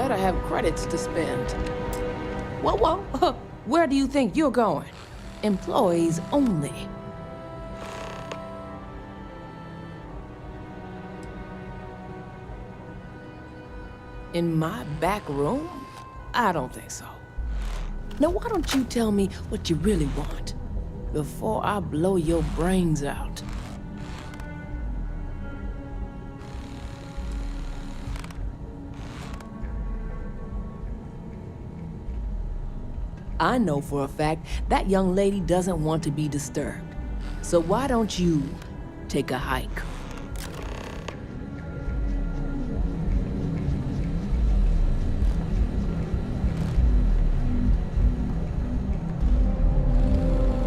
better have credits to spend. Whoa, whoa, where do you think you're going? Employees only. In my back room? I don't think so. Now, why don't you tell me what you really want before I blow your brains out? I know for a fact that young lady doesn't want to be disturbed. So why don't you take a hike?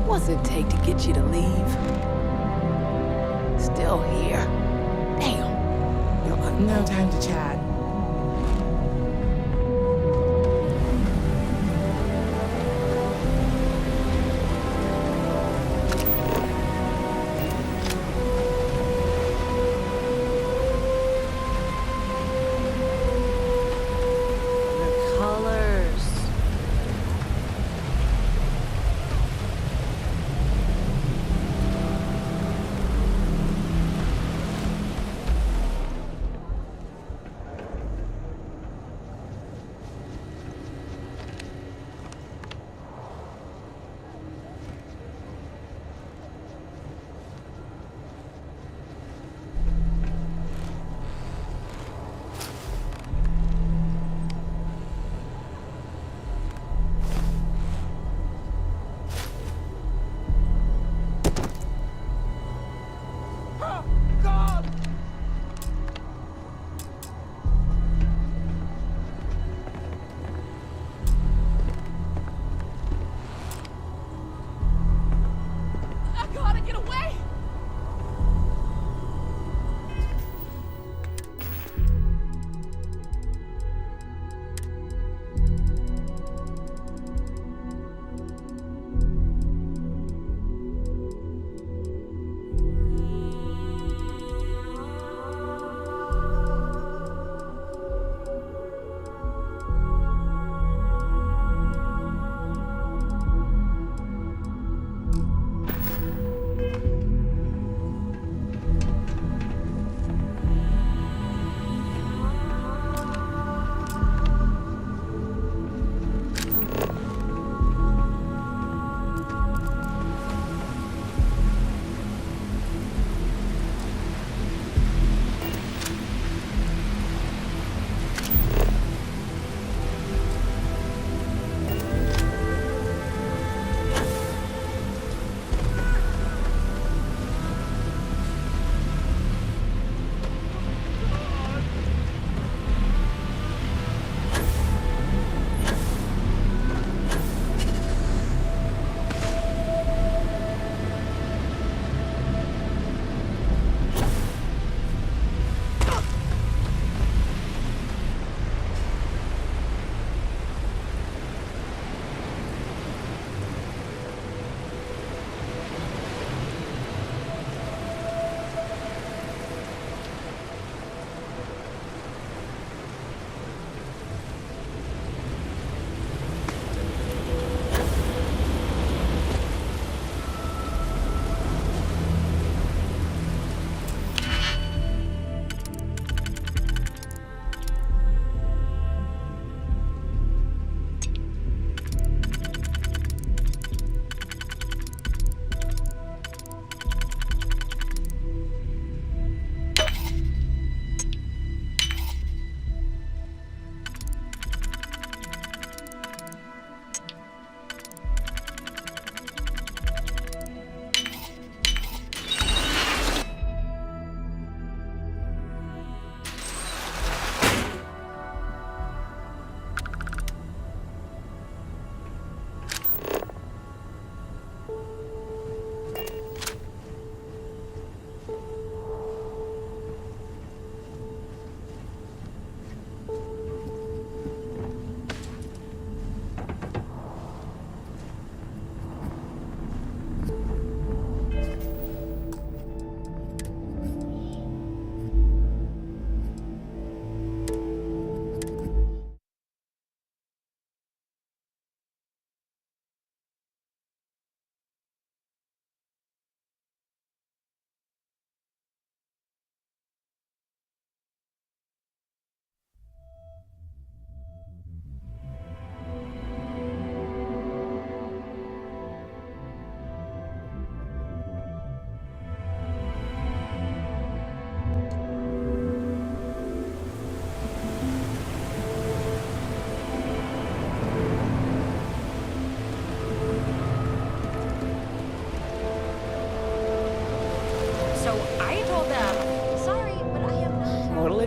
What's it take to get you to leave? Still here? Damn. No time to chat.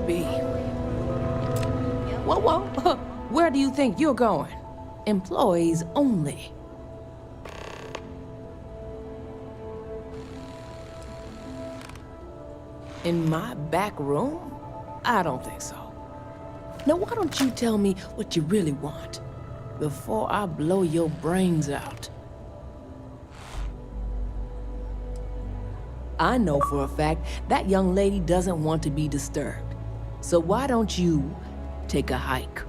be. Whoa, whoa. Where do you think you're going? Employees only. In my back room? I don't think so. Now, why don't you tell me what you really want before I blow your brains out? I know for a fact that young lady doesn't want to be disturbed. So why don't you take a hike?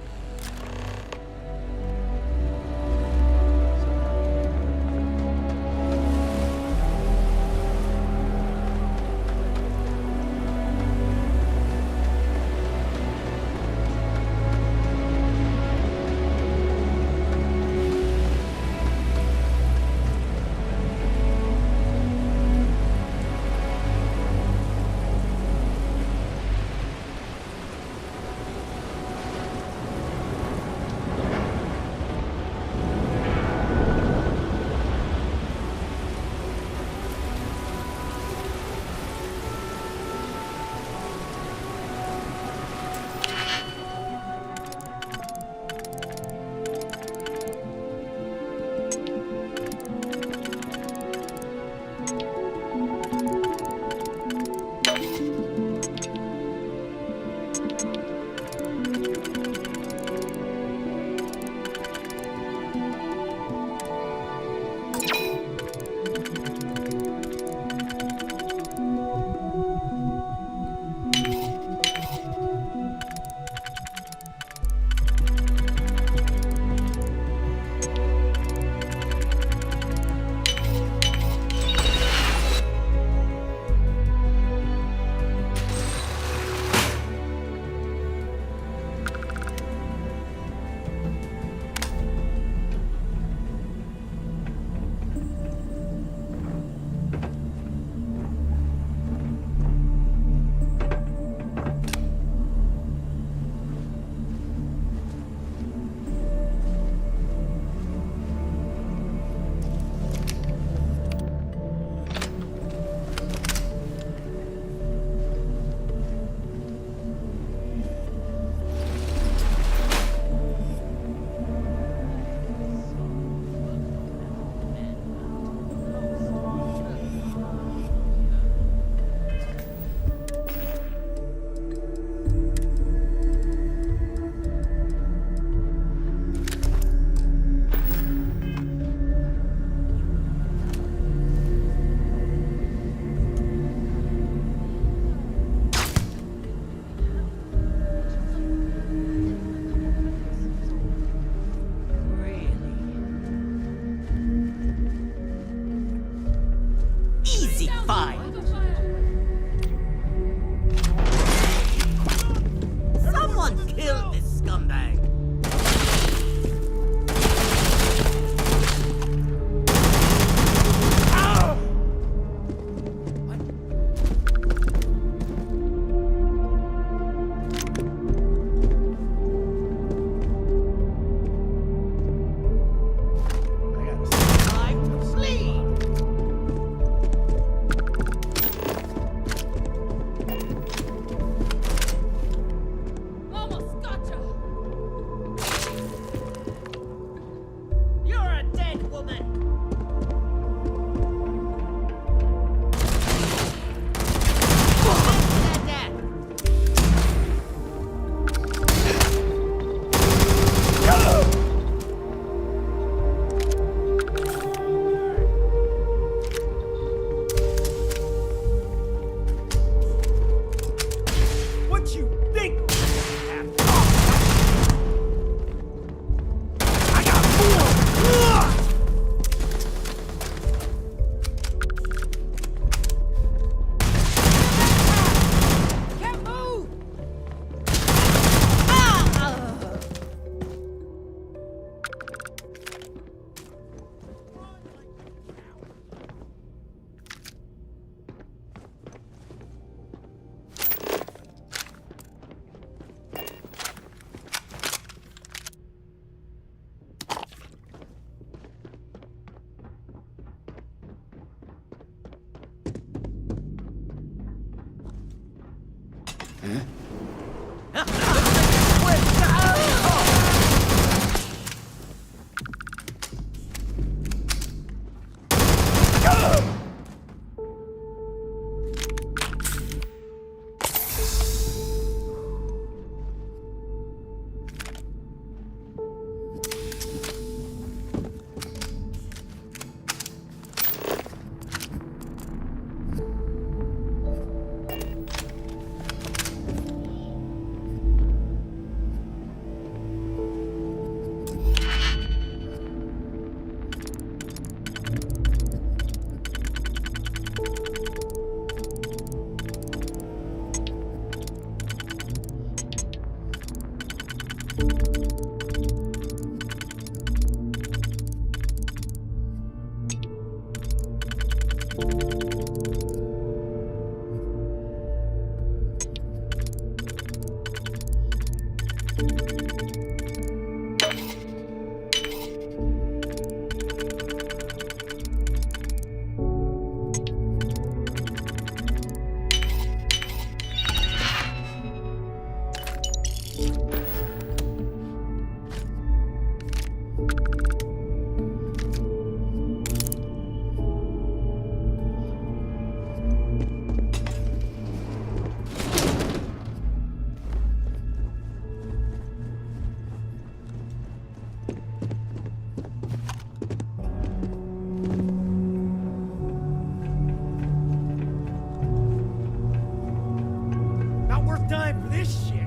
time for this shit.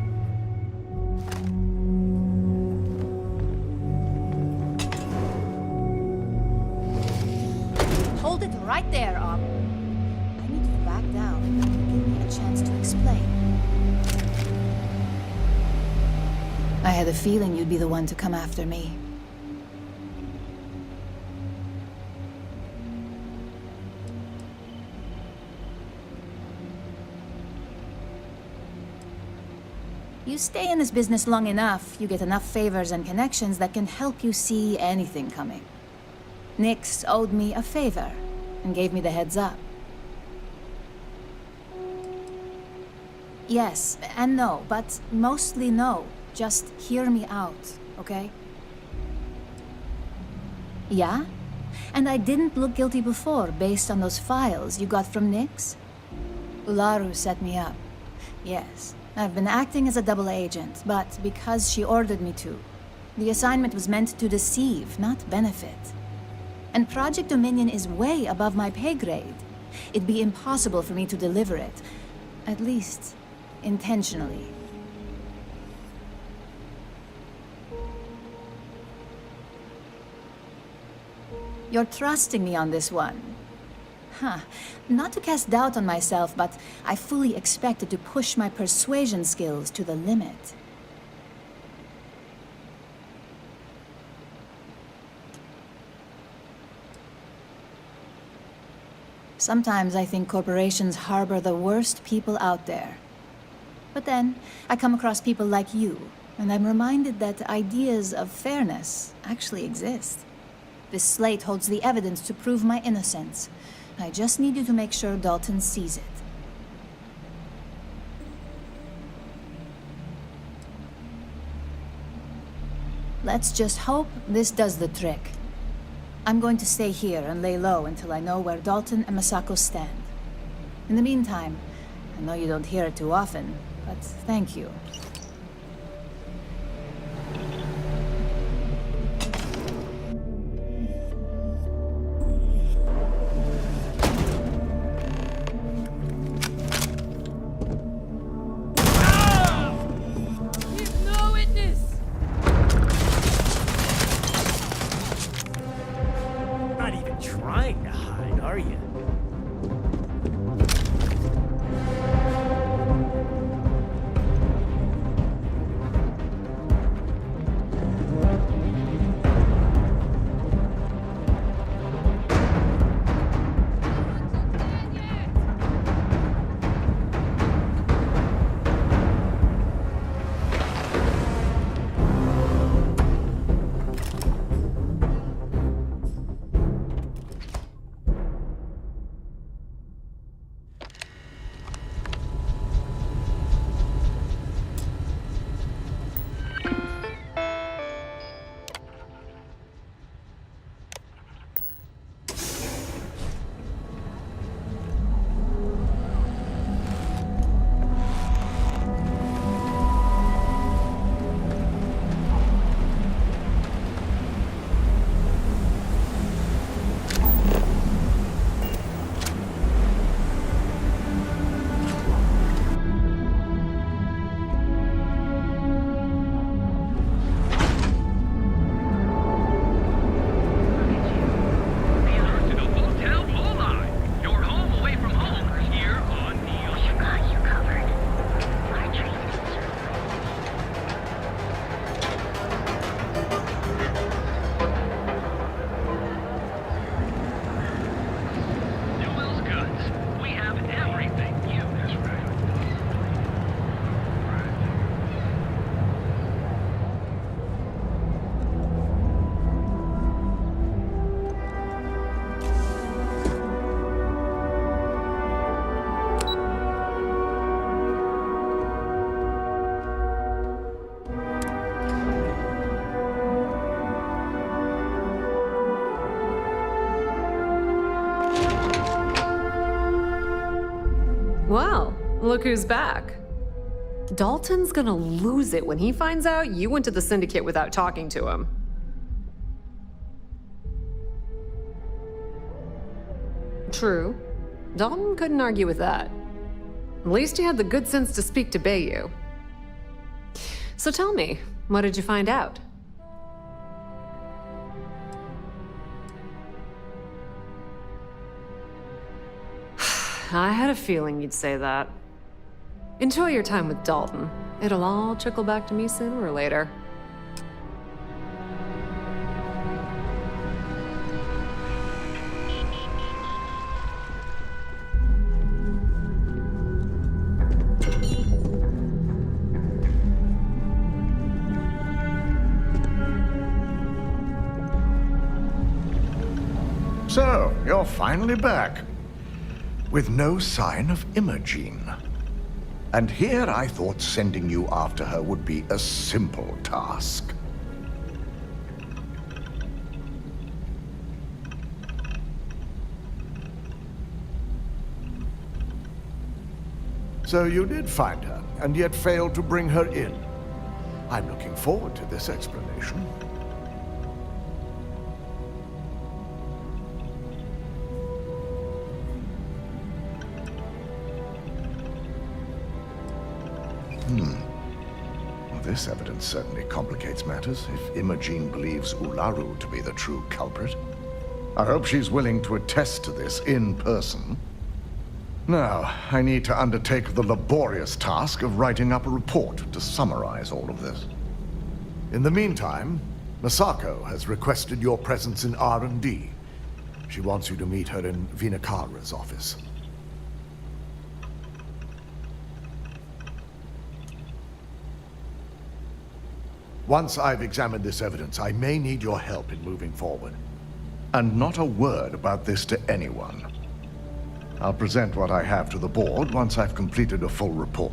Hold it right there, I need you to back down and give me a chance to explain. I had a feeling you'd be the one to come after me. You stay in this business long enough, you get enough favors and connections that can help you see anything coming. Nix owed me a favor and gave me the heads up. Yes and no, but mostly no. Just hear me out, okay? Yeah? And I didn't look guilty before based on those files you got from Nix? Ularu set me up. Yes, I've been acting as a double agent, but because she ordered me to. The assignment was meant to deceive, not benefit. And Project Dominion is way above my pay grade. It'd be impossible for me to deliver it. At least, intentionally. You're trusting me on this one. Huh. Not to cast doubt on myself, but I fully expected to push my persuasion skills to the limit. Sometimes I think corporations harbor the worst people out there. But then, I come across people like you, and I'm reminded that ideas of fairness actually exist. This slate holds the evidence to prove my innocence. I just need you to make sure Dalton sees it. Let's just hope this does the trick. I'm going to stay here and lay low until I know where Dalton and Masako stand. In the meantime, I know you don't hear it too often, but thank you. Well, look who's back. Dalton's gonna lose it when he finds out you went to the Syndicate without talking to him. True. Dalton couldn't argue with that. At least you had the good sense to speak to Bayou. So tell me, what did you find out? I had a feeling you'd say that. Enjoy your time with Dalton. It'll all trickle back to me sooner or later. So, you're finally back. With no sign of Imogen. And here I thought sending you after her would be a simple task. So you did find her, and yet failed to bring her in. I'm looking forward to this explanation. Well, this evidence certainly complicates matters, if Imogen believes Ularu to be the true culprit. I hope she's willing to attest to this in person. Now, I need to undertake the laborious task of writing up a report to summarize all of this. In the meantime, Masako has requested your presence in R&D. She wants you to meet her in Vinakara's office. Once I've examined this evidence, I may need your help in moving forward. And not a word about this to anyone. I'll present what I have to the board once I've completed a full report.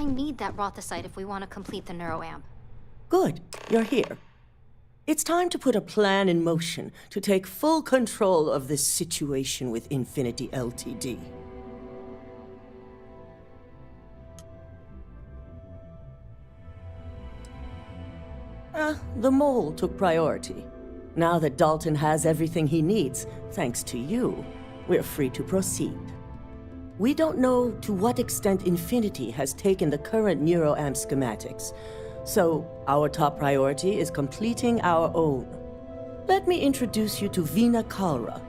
I need that Rothicite if we want to complete the neuroamp. Good, you're here. It's time to put a plan in motion to take full control of this situation with Infinity Ltd. The mole took priority. Now that Dalton has everything he needs, thanks to you, we're free to proceed. We don't know to what extent Infinity has taken the current neuroamp schematics, so our top priority is completing our own. Let me introduce you to Veena Kalra,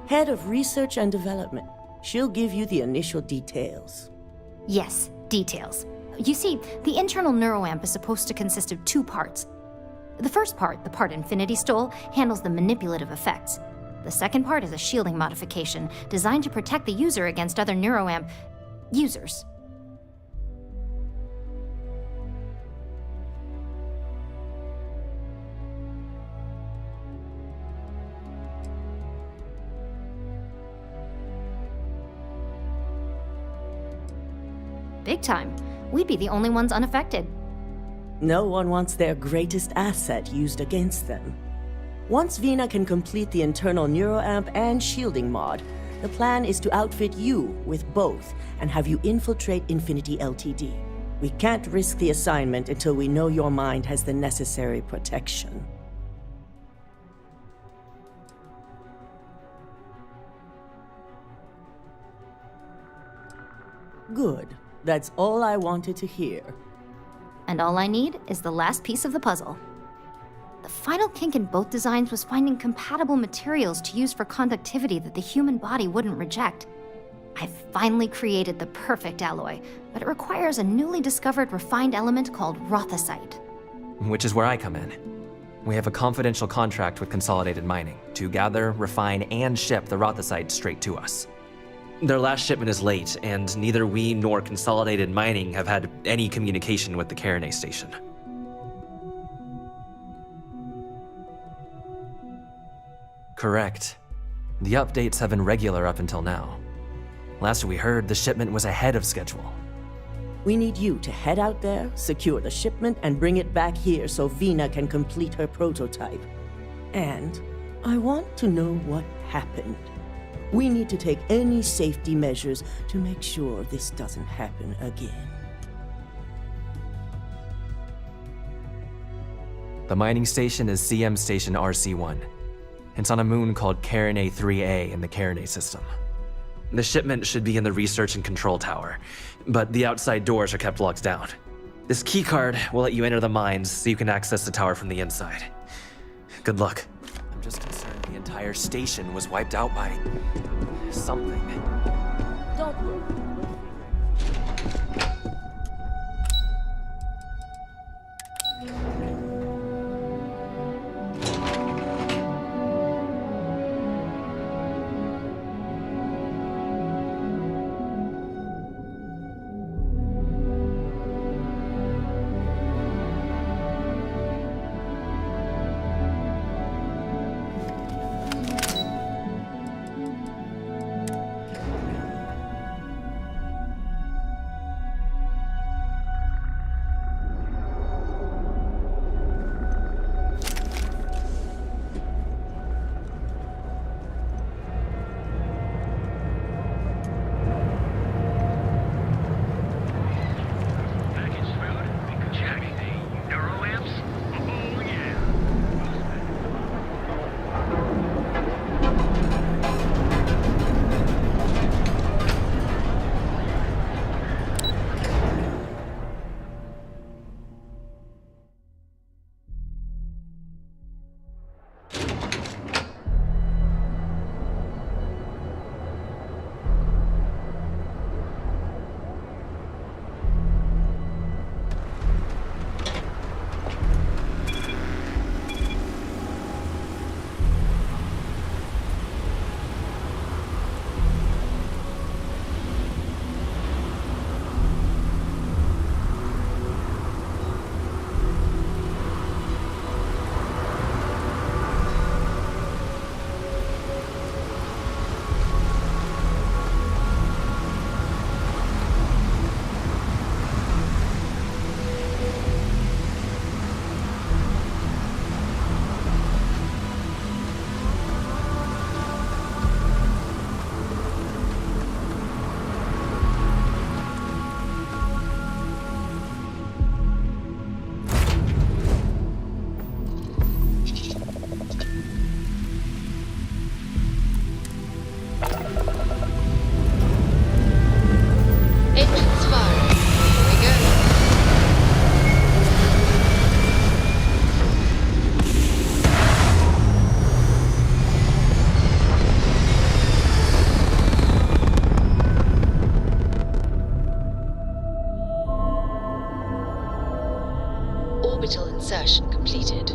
Head of Research and Development. She'll give you the initial details. Yes, details. You see, the internal neuroamp is supposed to consist of 2 parts. The first part, the part Infinity stole, handles the manipulative effects. The second part is a shielding modification designed to protect the user against other neuroamp users. Big time. We'd be the only ones unaffected. No one wants their greatest asset used against them. Once Veena can complete the internal neuroamp and shielding mod, the plan is to outfit you with both and have you infiltrate Infinity Ltd. We can't risk the assignment until we know your mind has the necessary protection. Good. That's all I wanted to hear. And all I need is the last piece of the puzzle. The final kink in both designs was finding compatible materials to use for conductivity that the human body wouldn't reject. I've finally created the perfect alloy, but it requires a newly discovered refined element called Rothicite. Which is where I come in. We have a confidential contract with Consolidated Mining to gather, refine, and ship the Rothicite straight to us. Their last shipment is late, and neither we nor Consolidated Mining have had any communication with the Carinae station. Correct. The updates have been regular up until now. Last we heard, the shipment was ahead of schedule. We need you to head out there, secure the shipment, and bring it back here so Veena can complete her prototype. And I want to know what happened. We need to take any safety measures to make sure this doesn't happen again. The mining station is CM Station RC-1. It's on a moon called Carinae 3A in the Carinae system. The shipment should be in the research and control tower, but the outside doors are kept locked down. This keycard will let you enter the mines so you can access the tower from the inside. Good luck. I'm just concerned the entire station was wiped out by something. Don't worry. Orbital insertion completed.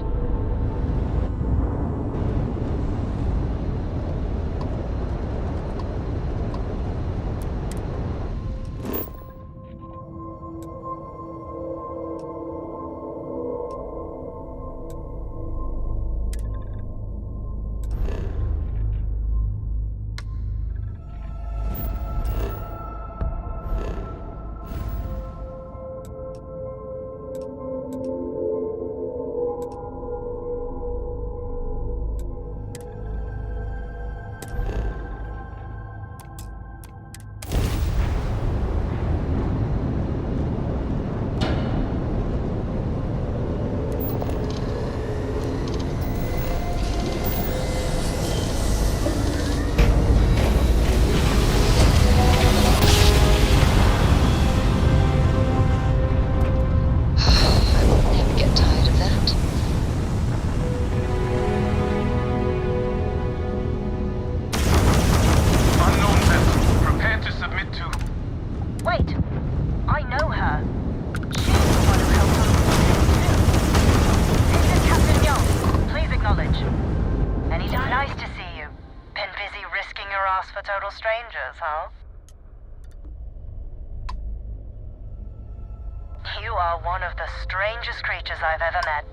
You are one of the strangest creatures I've ever met.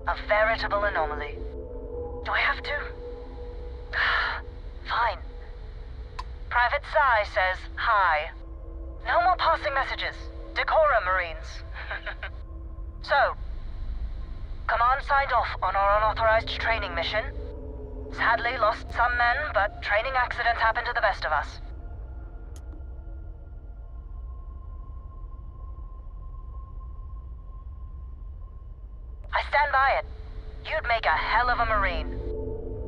A veritable anomaly. Do I have to? Fine. Private Psy says hi. No more passing messages. Decorum, Marines. So, Command signed off on our unauthorized training mission. Sadly lost some men, but training accidents happen to the best of us. I stand by it. You'd make a hell of a Marine.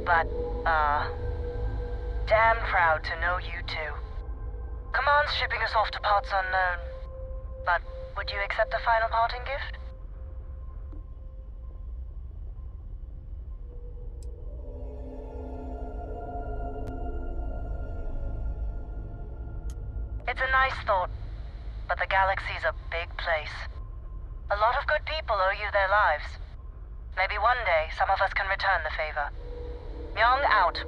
But, damn proud to know you too. Command's shipping us off to parts unknown. But would you accept a final parting gift? It's a nice thought, but the galaxy's a big place. A lot of good people owe you their lives. Maybe one day some of us can return the favor. Young out.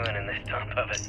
doing in this dump of it?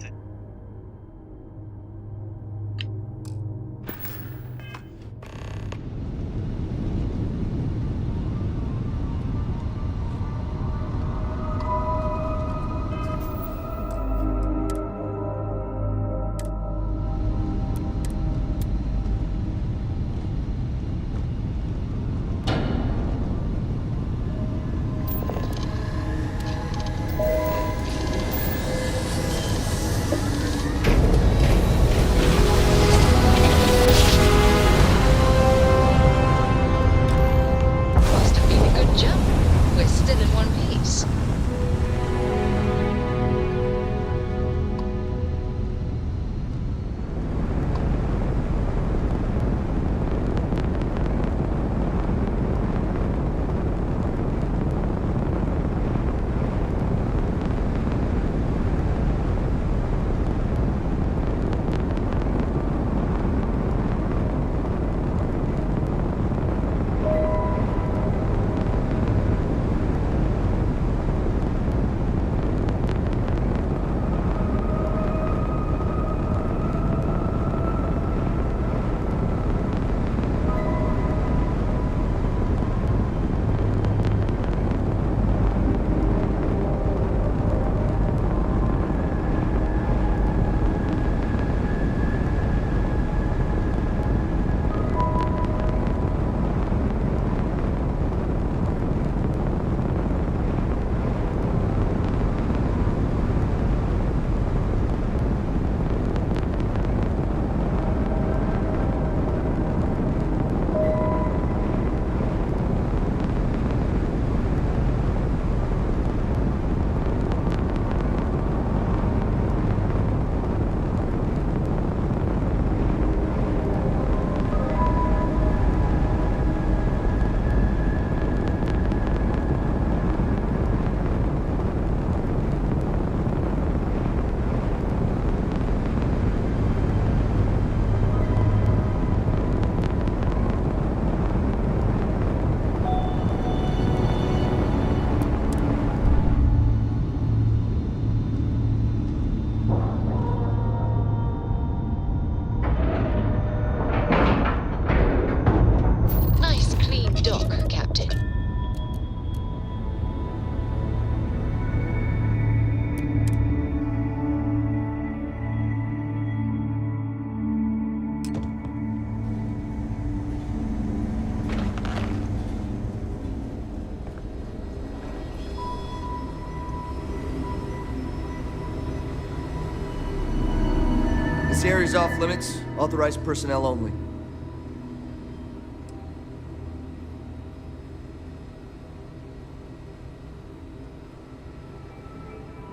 This area's off limits. Authorized personnel only.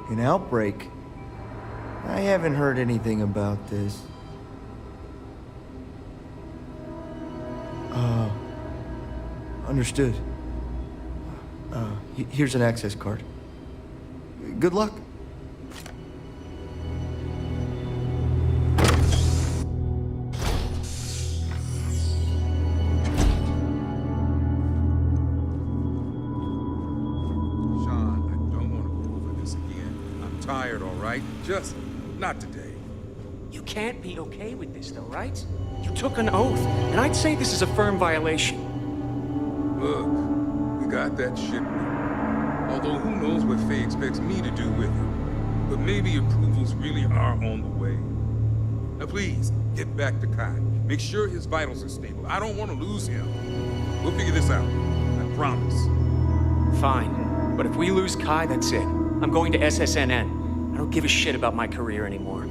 An outbreak? I haven't heard anything about this. Understood. Here's an access card. Good luck. Just not today. You can't be okay with this, though, right? You took an oath, and I'd say this is a firm violation. Look, we got that shit. Although who knows what Faye expects me to do with it. But maybe approvals really are on the way. Now please, get back to Kai. Make sure his vitals are stable. I don't want to lose him. We'll figure this out. I promise. Fine. But if we lose Kai, that's it. I'm going to SSNN. I don't give a shit about my career anymore.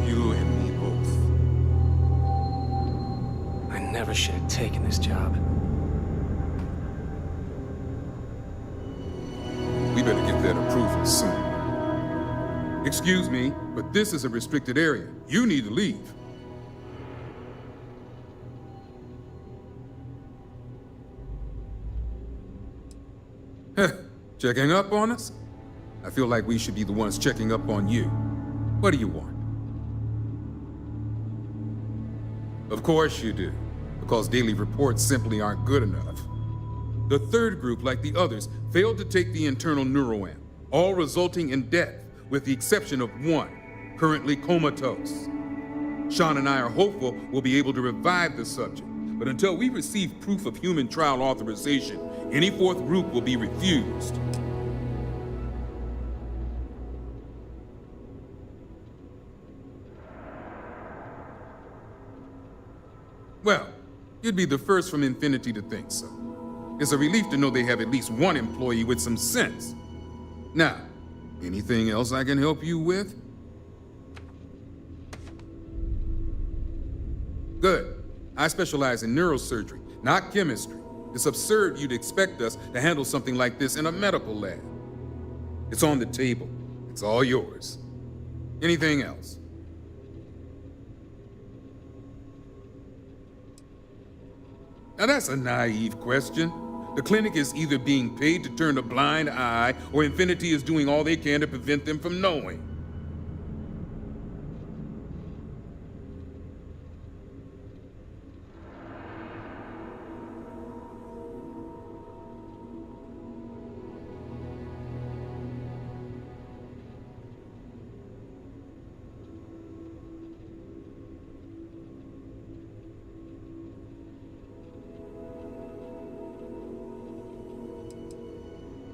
You and me both. I never should have taken this job. We better get that approval soon. Excuse me, but this is a restricted area. You need to leave. Checking up on us? I feel like we should be the ones checking up on you. What do you want? Of course you do, because daily reports simply aren't good enough. The third group, like the others, failed to take the internal neuroamp, all resulting in death. with the exception of one, currently comatose. Sean and I are hopeful we'll be able to revive the subject, but until we receive proof of human trial authorization, any fourth group will be refused. Well, you'd be the first from Infinity to think so. It's a relief to know they have at least one employee with some sense. Now, anything else I can help you with? Good. I specialize in neurosurgery, not chemistry. It's absurd you'd expect us to handle something like this in a medical lab. It's on the table. It's all yours. Anything else? Now that's a naive question. The clinic is either being paid to turn a blind eye, or Infinity is doing all they can to prevent them from knowing.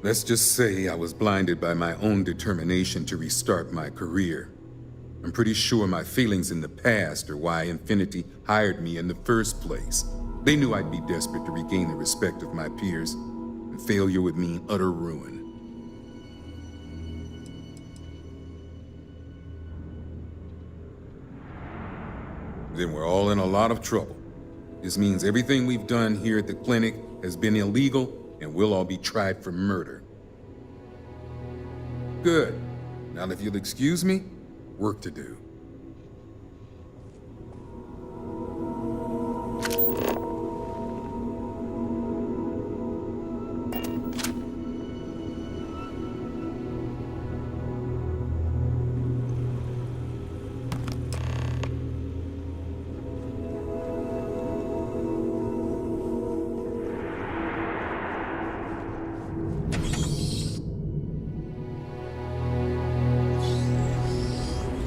Let's just say I was blinded by my own determination to restart my career. I'm pretty sure my feelings in the past are why Infinity hired me in the first place. They knew I'd be desperate to regain the respect of my peers, and failure would mean utter ruin. Then we're all in a lot of trouble. This means everything we've done here at the clinic has been illegal, and we'll all be tried for murder. Good. Now, if you'll excuse me, work to do.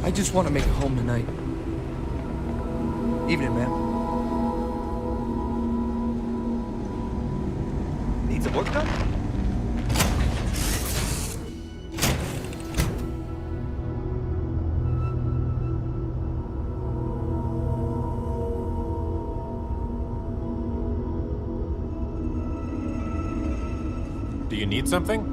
I just want to make it home tonight. Evening, ma'am. Need some work done? Do you need something?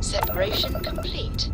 Separation complete.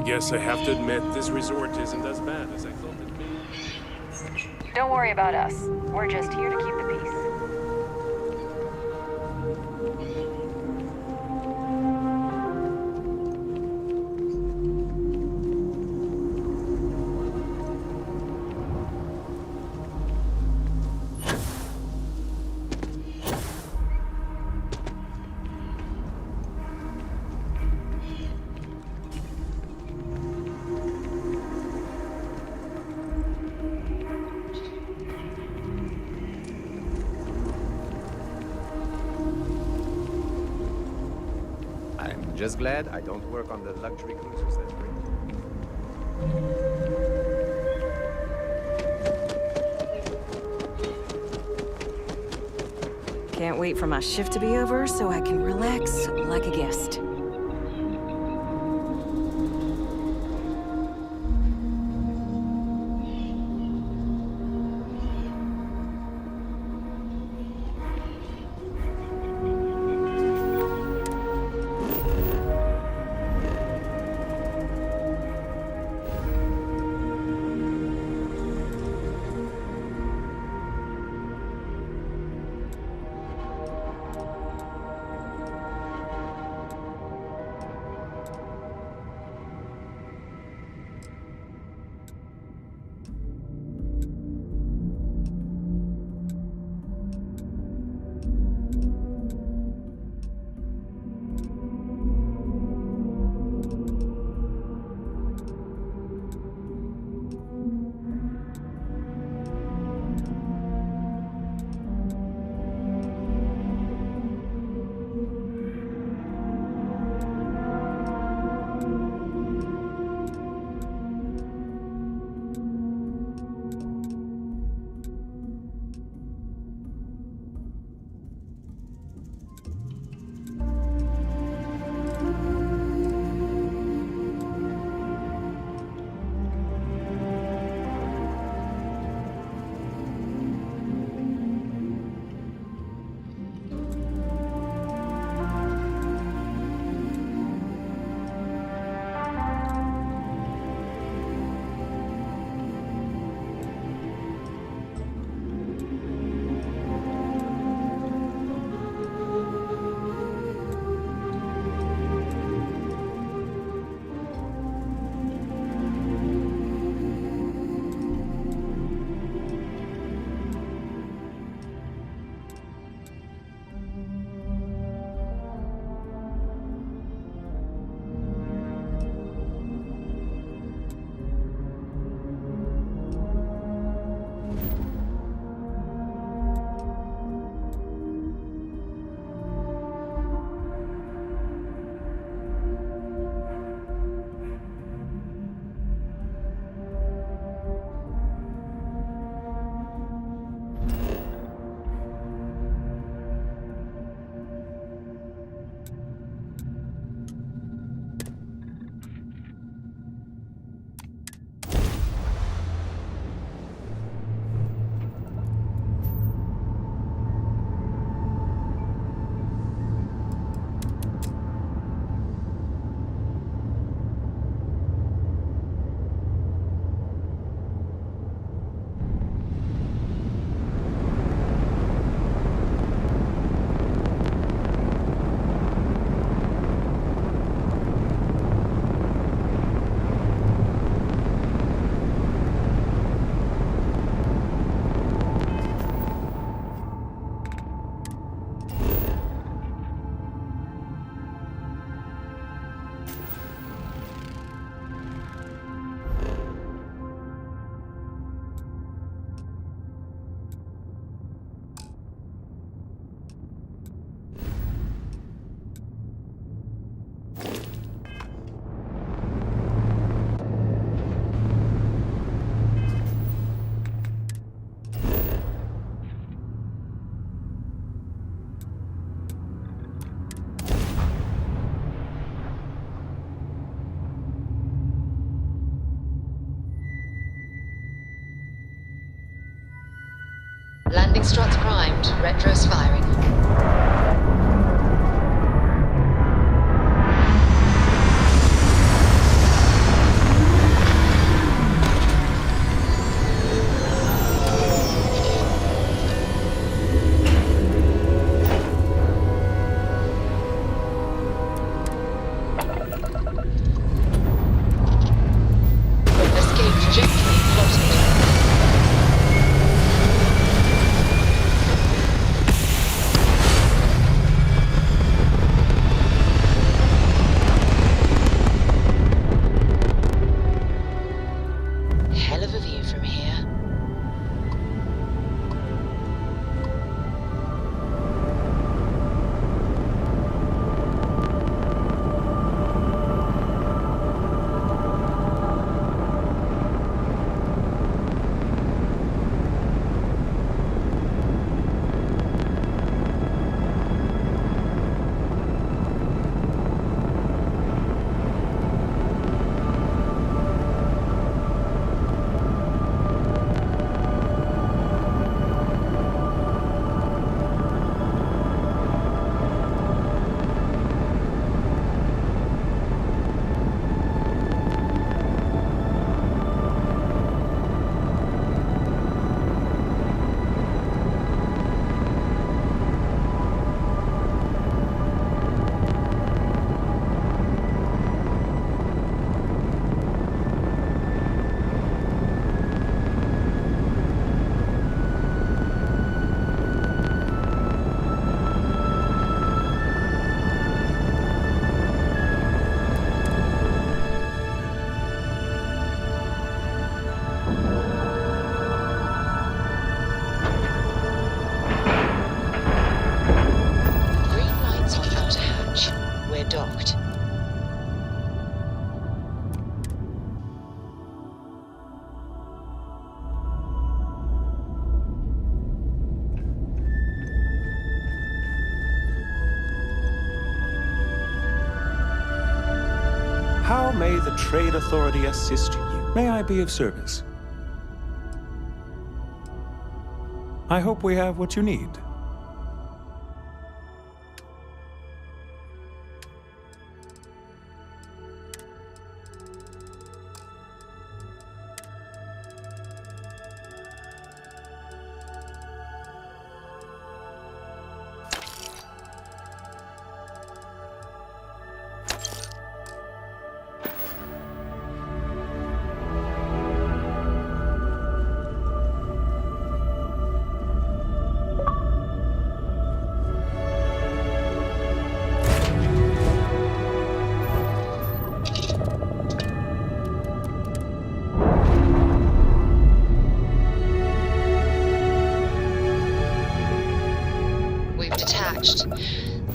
guess I have to admit, this resort isn't as bad as I thought it'd be. Don't worry about us. We're just here to keep the peace. Just glad I don't work on the luxury cruisers that bring. Can't wait for my shift to be over so I can relax like a guest. Landing struts primed. Retros firing. hell of a view from here. How may the Trade Authority assist you? May I be of service? I hope we have what you need.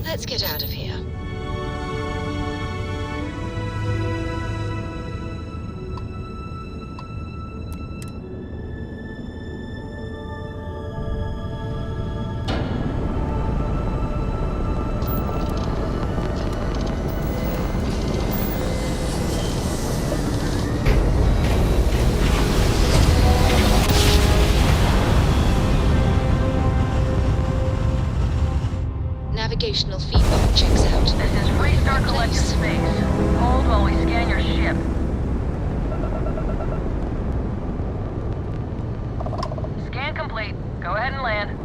Let's get out of here. Navigational feedback checks out. This is Restart Collective Space. Hold while we scan your ship. Scan complete. Go ahead and land.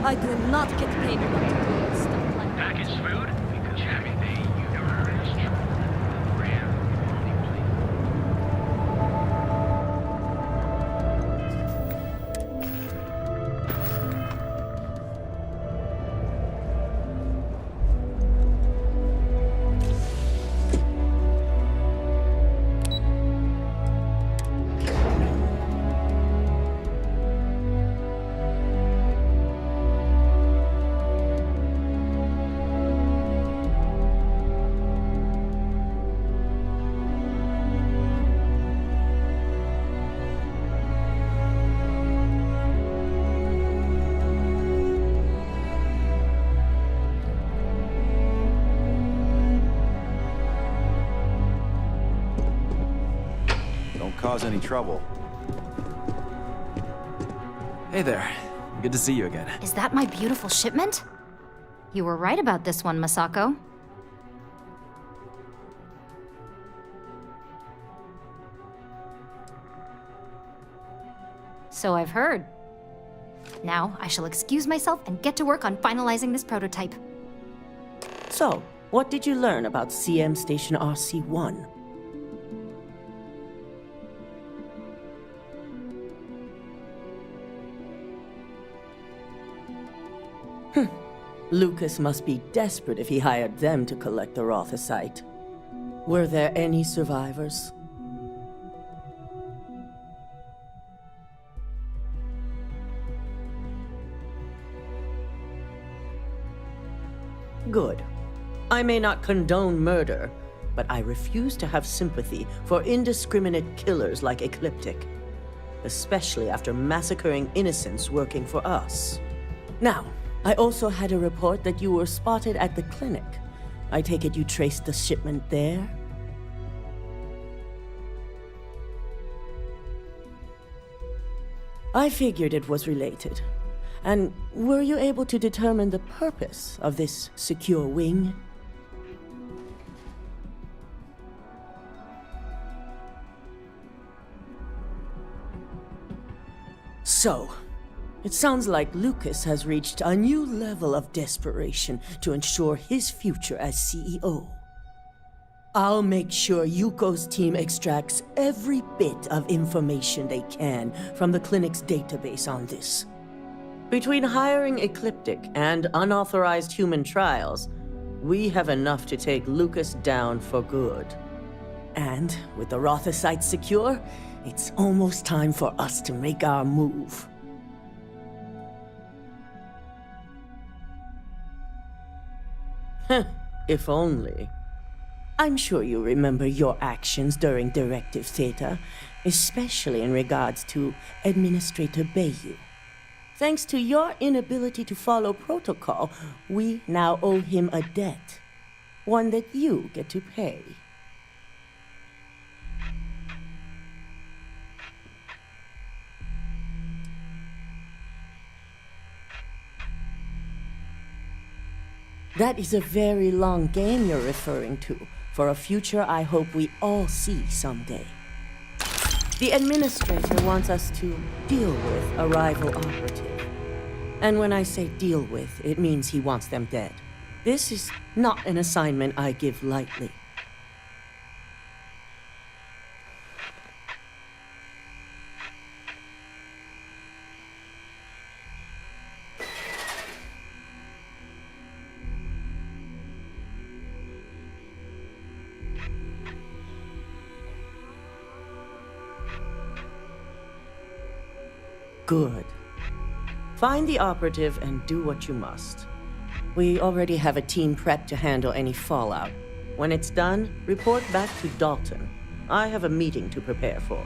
I do not get paid enough to do stuff like that. Packaged food? Jamming the universe. Rare. cause any trouble. Hey there. Good to see you again. Is that my beautiful shipment? You were right about this one, Masako. So I've heard. Now, I shall excuse myself and get to work on finalizing this prototype. So, what did you learn about CM Station RC-1? Lucas must be desperate if he hired them to collect the Rothicite. Were there any survivors? Good. I may not condone murder, but I refuse to have sympathy for indiscriminate killers like Ecliptic, especially after massacring innocents working for us. Now, I also had a report that you were spotted at the clinic. I take it you traced the shipment there? I figured it was related. And were you able to determine the purpose of this secure wing? So, it sounds like Lucas has reached a new level of desperation to ensure his future as CEO. I'll make sure Yuko's team extracts every bit of information they can from the clinic's database on this. Between hiring Ecliptic and unauthorized human trials, we have enough to take Lucas down for good. And with the Rothicite secure, it's almost time for us to make our move. If only. I'm sure you remember your actions during Directive Theta, especially in regards to Administrator Bayou. Thanks to your inability to follow protocol, we now owe him a debt. One that you get to pay. That is a very long game you're referring to, for a future I hope we all see someday. The administrator wants us to deal with a rival operative. And when I say deal with, it means he wants them dead. This is not an assignment I give lightly. Good. Find the operative and do what you must. We already have a team prepped to handle any fallout. When it's done, report back to Dalton. I have a meeting to prepare for.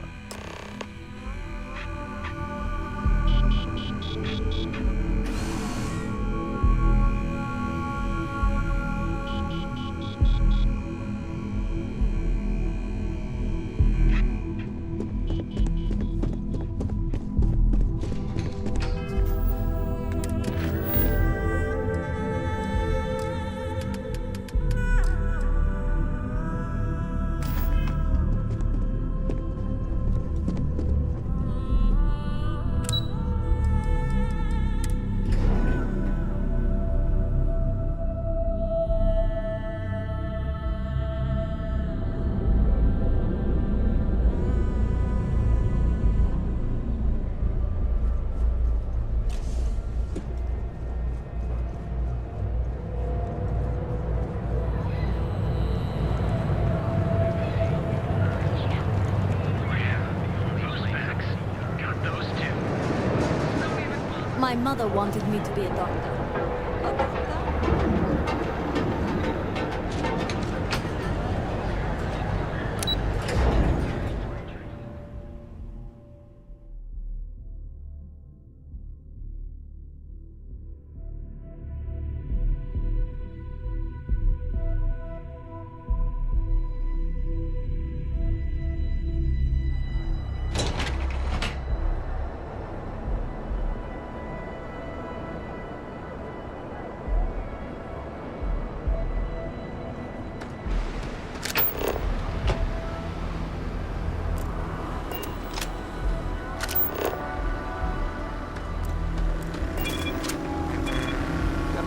My mother wanted me to be a doctor.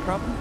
problem?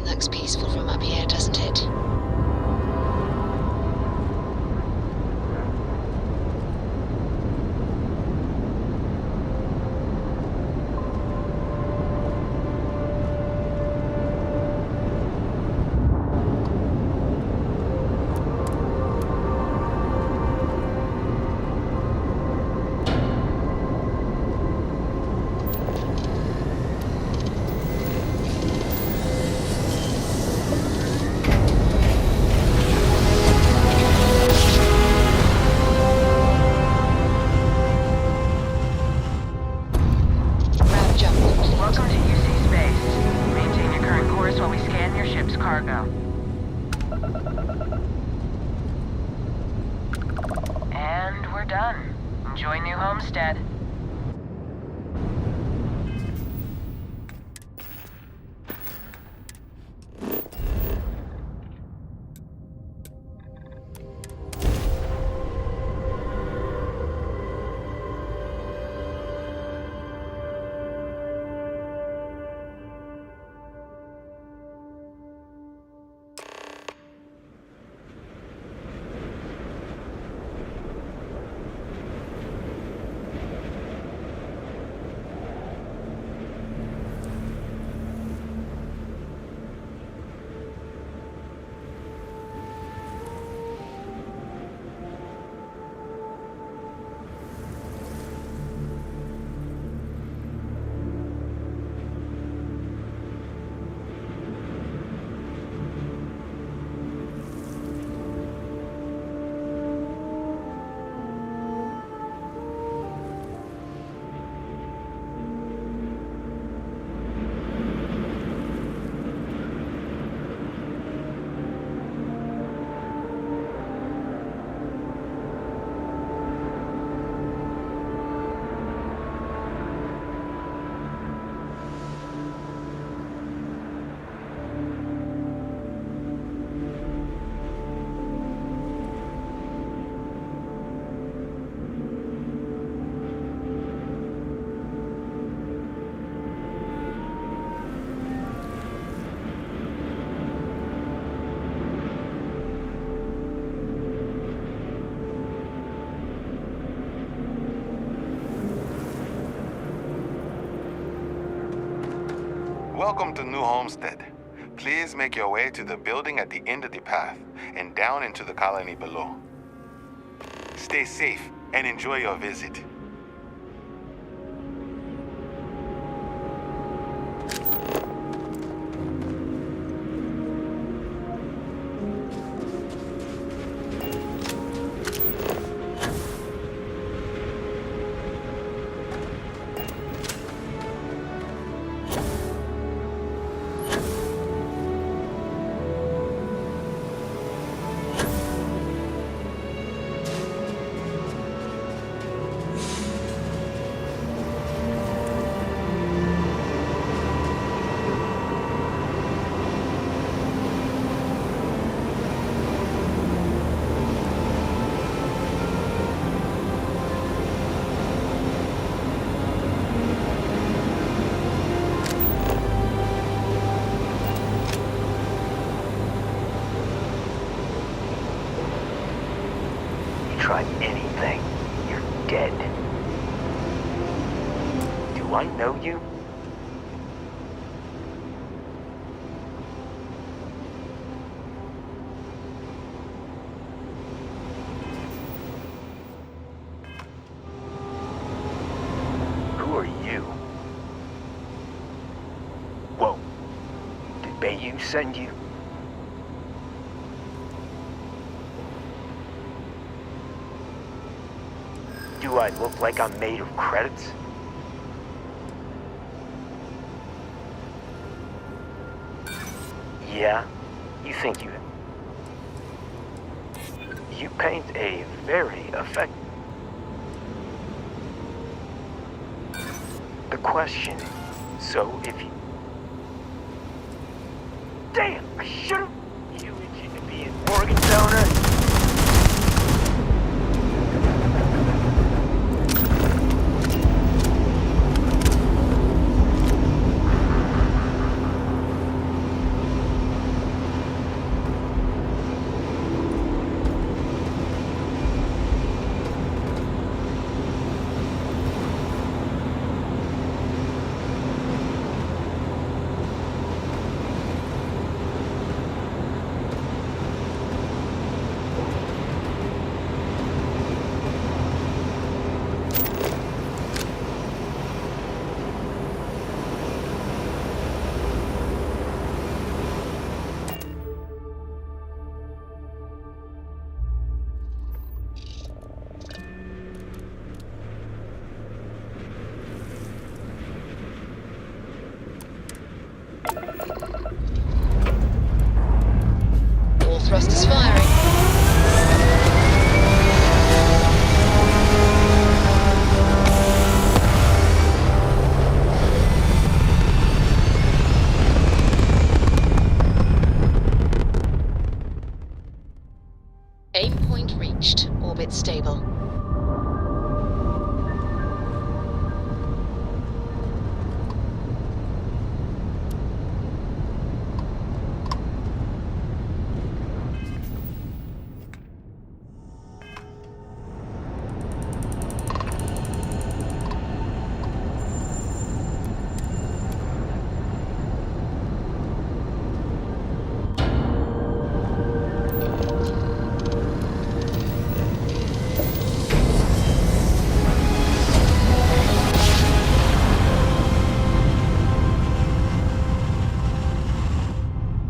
Looks peaceful from up here, doesn't it? Welcome to UC Space. Maintain your current course while we scan your ship's cargo. And we're done. Enjoy New Homestead. Welcome to New Homestead. Please make your way to the building at the end of the path and down into the colony below. Stay safe and enjoy your visit. Do I know you? Who are you? Whoa. Did Bayou send you? Do I look like I'm made of credits? Yeah, you think you... You paint a very effective... The question, so if you... Damn, I should've... You itching to be an organ donor? All thrusters firing. Aim point reached. Orbit stable.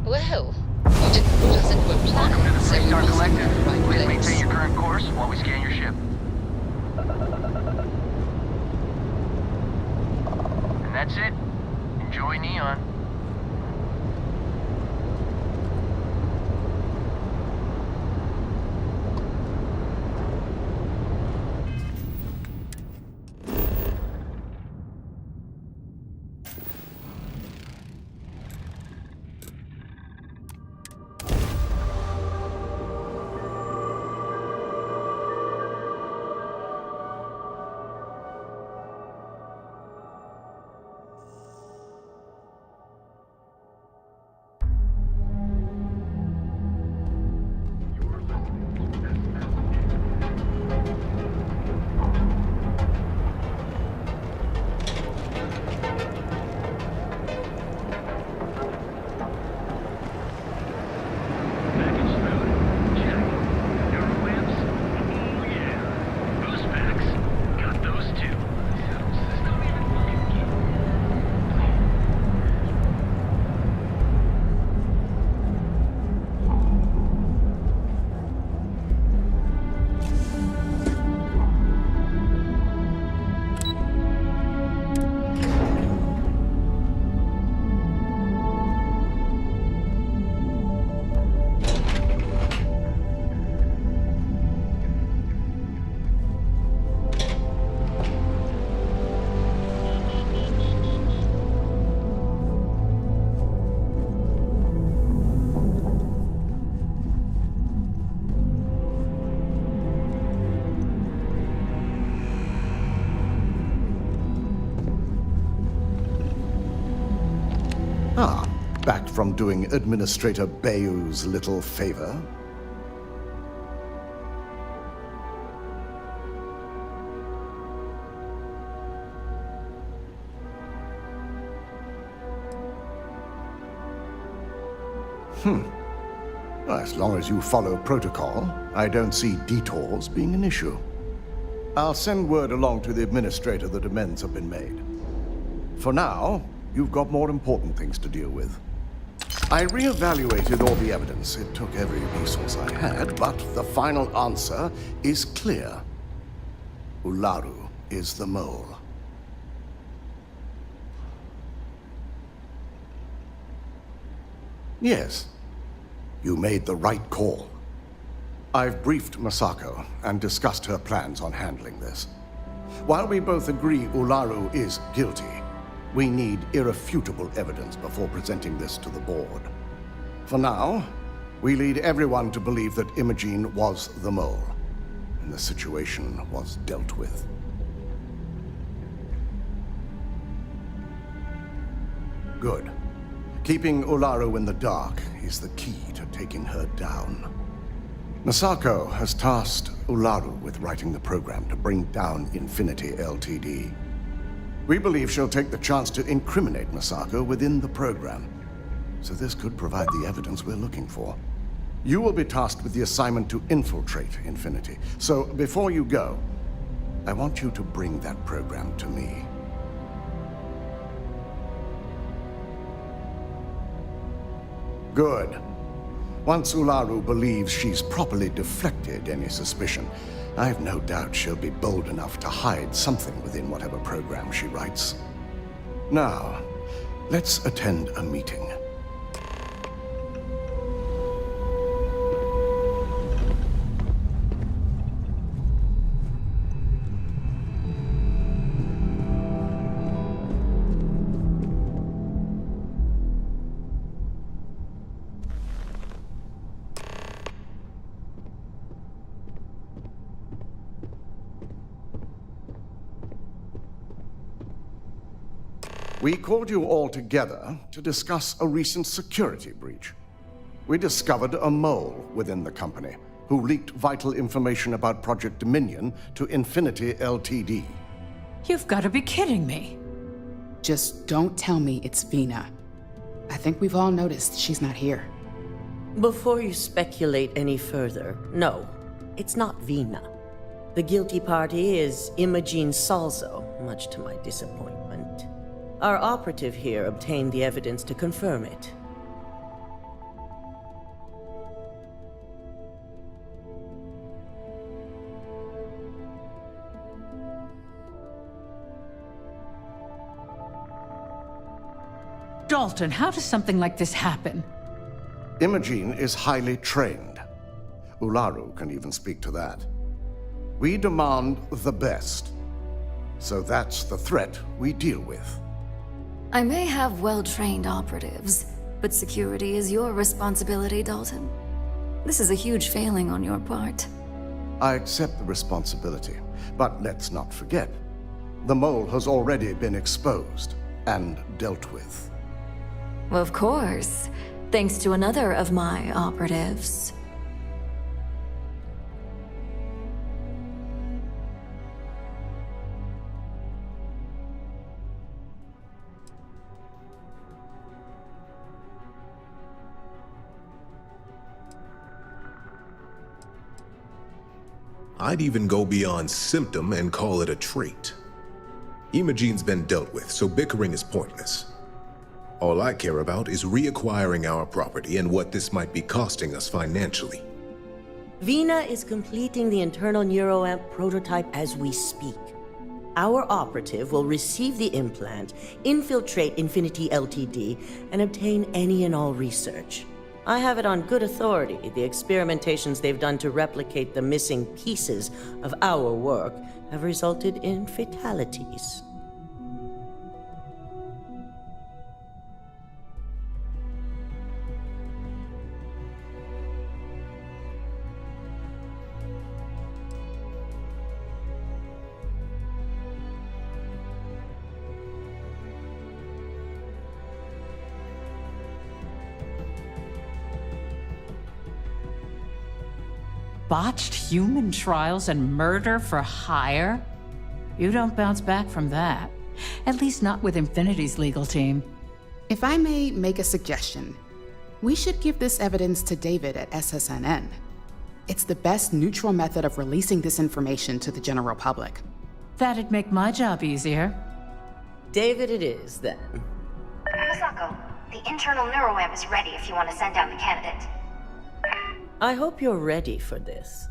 Well, you didn't put us into a plan, so we must be in the right place. Maintain your current course while we scan your ship. And that's it. Enjoy Neon. Ah, back from doing Administrator Bayou's little favor. Well, as long as you follow protocol, I don't see detours being an issue. I'll send word along to the administrator that amends have been made. For now, you've got more important things to deal with. I reevaluated all the evidence. It took every resource I had, but the final answer is clear. Ularu is the mole. Yes, you made the right call. I've briefed Masako and discussed her plans on handling this. While we both agree Ularu is guilty, we need irrefutable evidence before presenting this to the board. For now, we lead everyone to believe that Imogene was the mole, and the situation was dealt with. Good. Keeping Ularu in the dark is the key to taking her down. Masako has tasked Ularu with writing the program to bring down Infinity Ltd. We believe she'll take the chance to incriminate Masako within the program, so this could provide the evidence we're looking for. You will be tasked with the assignment to infiltrate Infinity, so before you go, I want you to bring that program to me. Good. Once Ularu believes she's properly deflected any suspicion, I have no doubt she'll be bold enough to hide something within whatever program she writes. Now, let's attend a meeting. We called you all together to discuss a recent security breach. We discovered a mole within the company who leaked vital information about Project Dominion to Infinity Ltd. You've got to be kidding me. Just don't tell me it's Vina. I think we've all noticed she's not here. Before you speculate any further, no, it's not Vina. The guilty party is Imogene Salzo, much to my disappointment. Our operative here obtained the evidence to confirm it. Dalton, how does something like this happen? Imogene is highly trained. Ularu can even speak to that. We demand the best. So that's the threat we deal with. I may have well-trained operatives, but security is your responsibility, Dalton. This is a huge failing on your part. I accept the responsibility, but let's not forget, the mole has already been exposed and dealt with. Of course, thanks to another of my operatives. I'd even go beyond symptom and call it a trait. Imogene's been dealt with, so bickering is pointless. All I care about is reacquiring our property and what this might be costing us financially. Vina is completing the internal neuroamp prototype as we speak. Our operative will receive the implant, infiltrate Infinity Ltd, and obtain any and all research. I have it on good authority. The experimentations they've done to replicate the missing pieces of our work have resulted in fatalities. Botched human trials and murder for hire? You don't bounce back from that. At least not with Infinity's legal team. If I may make a suggestion, We should give this evidence to David at SSNN. It's the best neutral method of releasing this information to the general public. That'd make my job easier. David it is, then. Masako, the internal neuroamp is ready if you want to send down the candidate. I hope you're ready for this.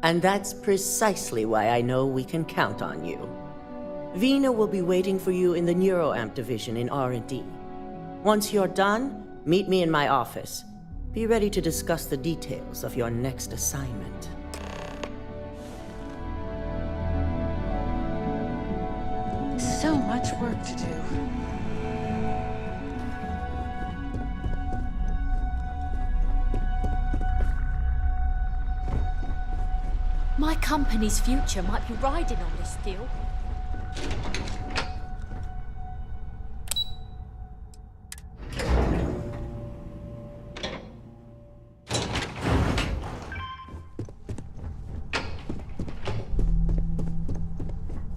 And that's precisely why I know we can count on you. Vina will be waiting for you in the neuroamp division in R&D. Once you're done, meet me in my office. Be ready to discuss the details of your next assignment. So much work to do. My company's future might be riding on this deal.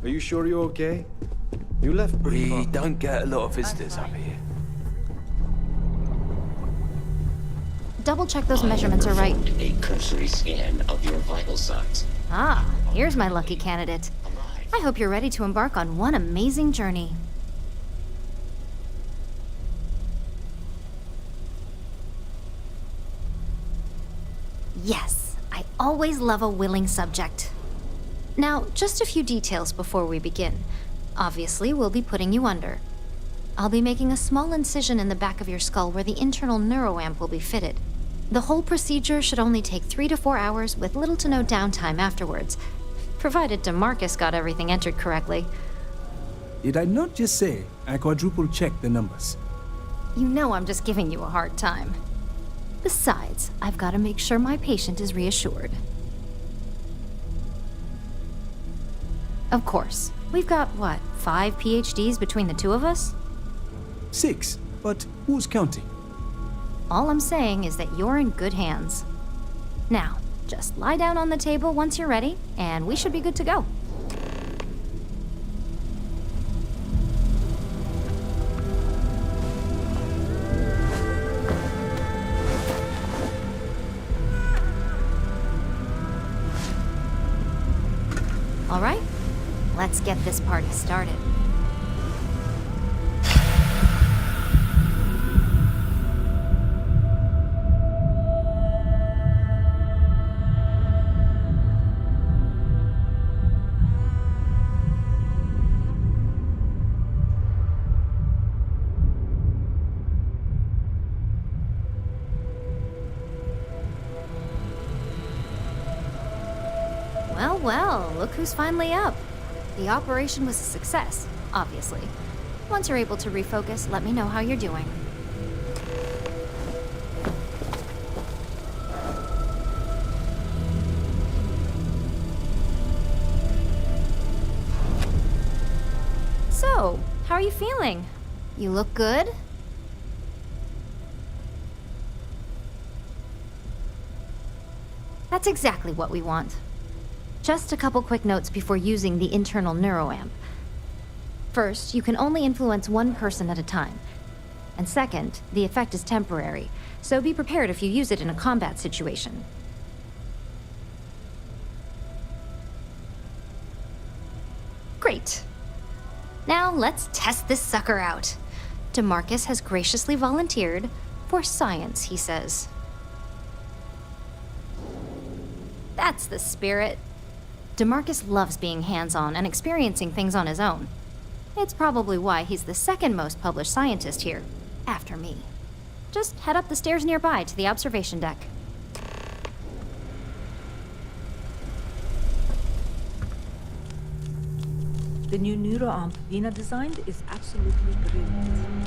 Are you sure you're okay? You left pretty far. We don't get a lot of visitors up here. Double check those measurements are right. A cursory scan of your vital signs. Ah, here's my lucky candidate. I hope you're ready to embark on one amazing journey. Yes, I always love a willing subject. Now, just a few details before we begin. Obviously, we'll be putting you under. I'll be making a small incision in the back of your skull where the internal neuroamp will be fitted. The whole procedure should only take 3 to 4 hours with little to no downtime afterwards, provided DeMarcus got everything entered correctly. Did I not just say I quadruple-checked the numbers? You know I'm just giving you a hard time. Besides, I've got to make sure my patient is reassured. Of course. We've got, what, 5 PhDs between the two of us? 6, but who's counting? All I'm saying is that you're in good hands. Now, just lie down on the table once you're ready, and we should be good to go. All right, let's get this party started. Well, look who's finally up. The operation was a success, obviously. Once you're able to refocus, let me know how you're doing. So, how are you feeling? You look good? That's exactly what we want. Just a couple quick notes before using the internal neuroamp. First, you can only influence one person at a time. And second, the effect is temporary, so be prepared if you use it in a combat situation. Great. Now let's test this sucker out. DeMarcus has graciously volunteered for science, he says. That's the spirit. DeMarcus loves being hands-on and experiencing things on his own. It's probably why he's the second most published scientist here, after me. Just head up the stairs nearby to the observation deck. The new neuroamp Vina designed is absolutely brilliant.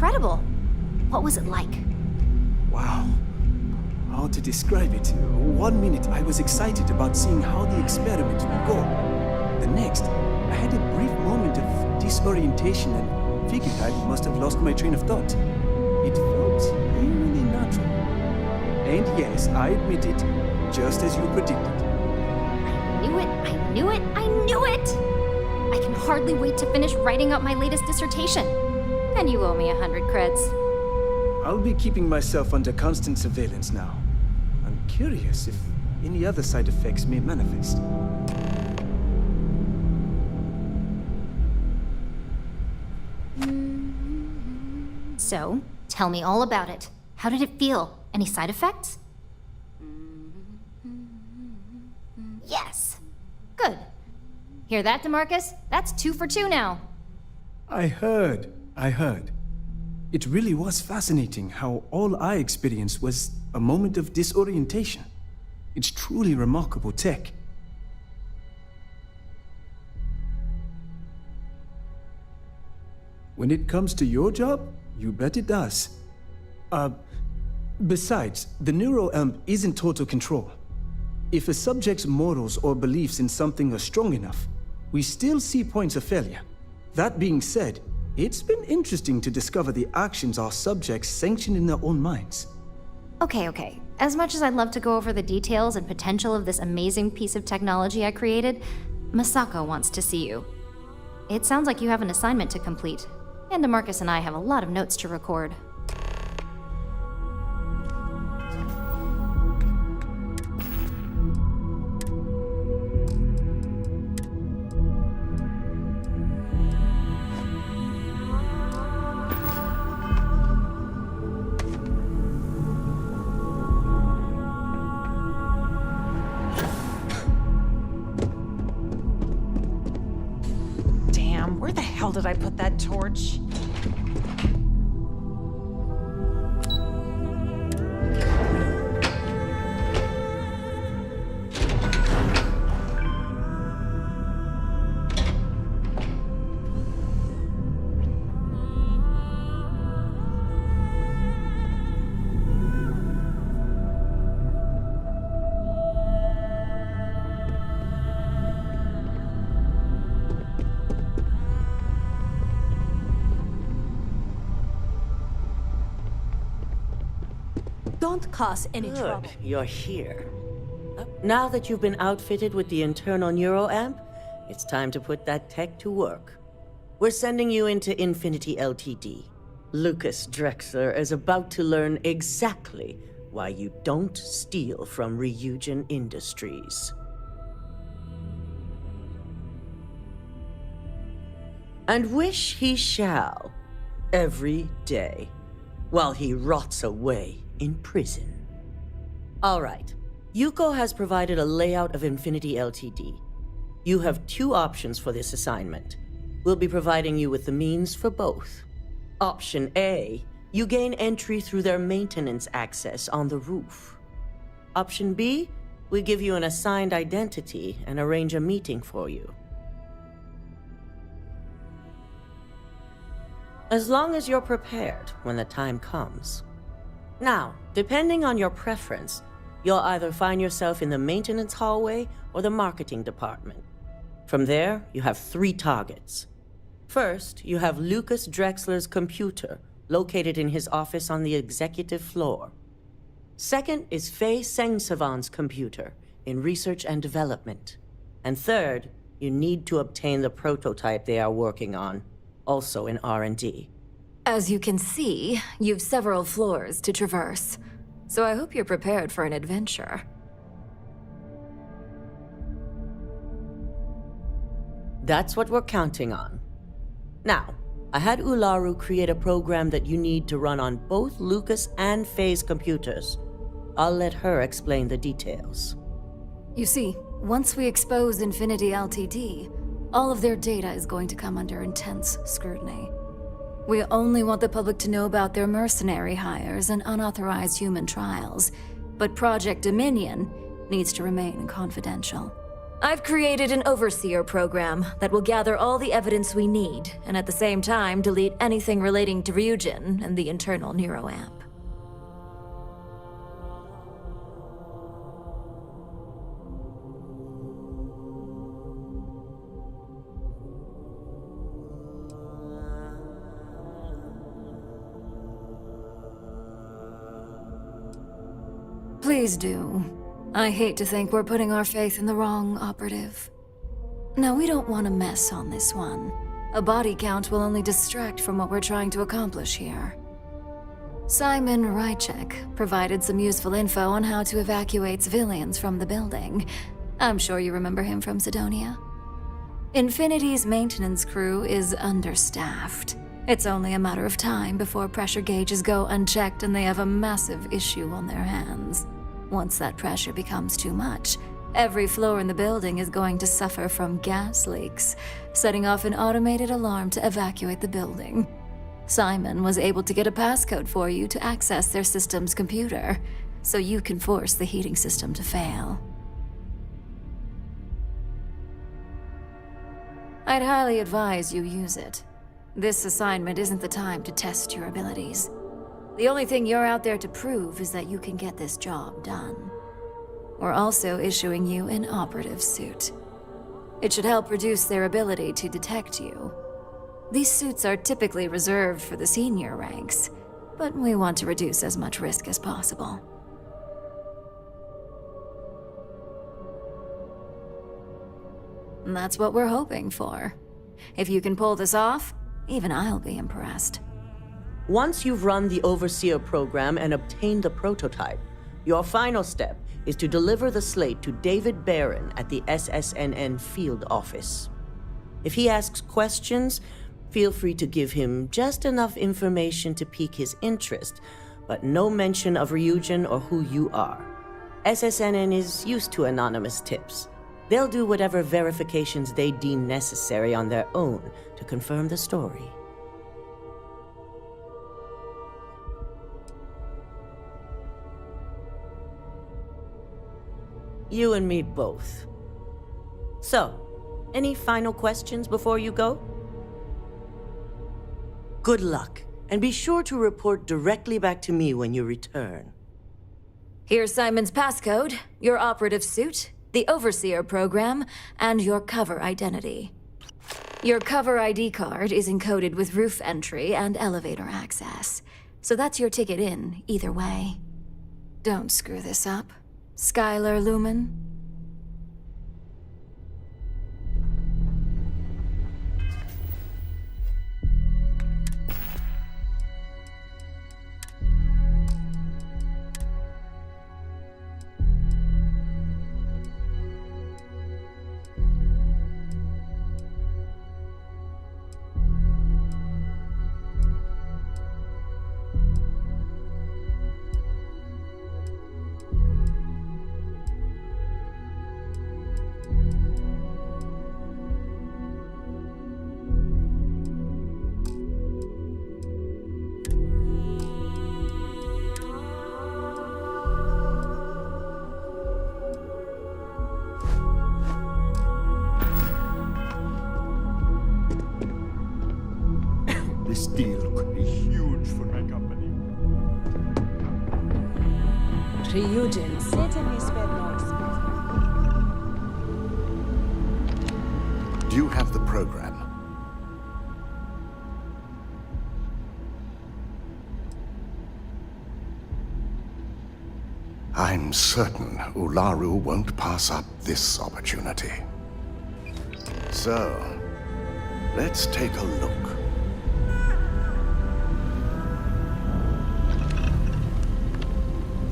incredible. What was it like? Wow. How to describe it? 1 minute I was excited about seeing how the experiment would go. The next, I had a brief moment of disorientation and figured I must have lost my train of thought. It felt eerily natural. And yes, I admit it, just as you predicted. I knew it, I knew it, I knew it! I can hardly wait to finish writing up my latest dissertation. And you owe me 100 creds. I'll be keeping myself under constant surveillance now. I'm curious if any other side effects may manifest. So, tell me all about it. How did it feel? Any side effects? Yes! Good. Hear that, DeMarcus? That's 2 for 2 now. I heard. It really was fascinating how all I experienced was a moment of disorientation. It's truly remarkable tech. When it comes to your job, you bet it does. Besides, the neuroamp isn't total control. If a subject's morals or beliefs in something are strong enough, we still see points of failure. That being said, it's been interesting to discover the actions our subjects sanction in their own minds. Okay. As much as I'd love to go over the details and potential of this amazing piece of technology I created, Masako wants to see you. It sounds like you have an assignment to complete, and DeMarcus and I have a lot of notes to record. Where the hell did I put that torch? Don't cause any Good. trouble. You're here. Now that you've been outfitted with the internal neuroamp, it's time to put that tech to work. We're sending you into Infinity Ltd. Lucas Drexler is about to learn exactly why you don't steal from Ryujin Industries. And wish he shall, every day, while he rots away in prison. All right, Yuko has provided a layout of Infinity Ltd. You have 2 options for this assignment. We'll be providing you with the means for both. Option A, you gain entry through their maintenance access on the roof. Option B, we give you an assigned identity and arrange a meeting for you. As long as you're prepared when the time comes. Now, depending on your preference, you'll either find yourself in the maintenance hallway or the marketing department. From there, you have 3 targets. First, you have Lucas Drexler's computer, located in his office on the executive floor. Second is Faye Sengsavan's computer, in research and development. And third, you need to obtain the prototype they are working on, also in R&D. As you can see, you've several floors to traverse, so I hope you're prepared for an adventure. That's what we're counting on. Now, I had Ularu create a program that you need to run on both Lucas and Faye's computers. I'll let her explain the details. You see, once we expose Infinity Ltd., all of their data is going to come under intense scrutiny. We only want the public to know about their mercenary hires and unauthorized human trials, but Project Dominion needs to remain confidential. I've created an overseer program that will gather all the evidence we need, and at the same time delete anything relating to Ryujin and the internal neuroamp. Please do. I hate to think we're putting our faith in the wrong operative. No, we don't want a mess on this one. A body count will only distract from what we're trying to accomplish here. Simon Rychek provided some useful info on how to evacuate civilians from the building. I'm sure you remember him from Sidonia. Infinity's maintenance crew is understaffed. It's only a matter of time before pressure gauges go unchecked and they have a massive issue on their hands. Once that pressure becomes too much, every floor in the building is going to suffer from gas leaks, setting off an automated alarm to evacuate the building. Simon was able to get a passcode for you to access their system's computer, so you can force the heating system to fail. I'd highly advise you use it. This assignment isn't the time to test your abilities. The only thing you're out there to prove is that you can get this job done. We're also issuing you an operative suit. It should help reduce their ability to detect you. These suits are typically reserved for the senior ranks, but we want to reduce as much risk as possible. And that's what we're hoping for. If you can pull this off, even I'll be impressed. Once you've run the Overseer program and obtained the prototype, your final step is to deliver the slate to David Barron at the SSNN field office. If he asks questions, feel free to give him just enough information to pique his interest, but no mention of Ryujin or who you are. SSNN is used to anonymous tips. They'll do whatever verifications they deem necessary on their own to confirm the story. You and me both. So, any final questions before you go? Good luck, and be sure to report directly back to me when you return. Here's Simon's passcode, your operative suit, the Overseer program, and your cover identity. Your cover ID card is encoded with roof entry and elevator access, so that's your ticket in, either way. Don't screw this up, Skylar Lumen. This deal could be huge for my company. Ryujin certainly spared no expense. Do you have the program? I'm certain Ularu won't pass up this opportunity. So, let's take a look.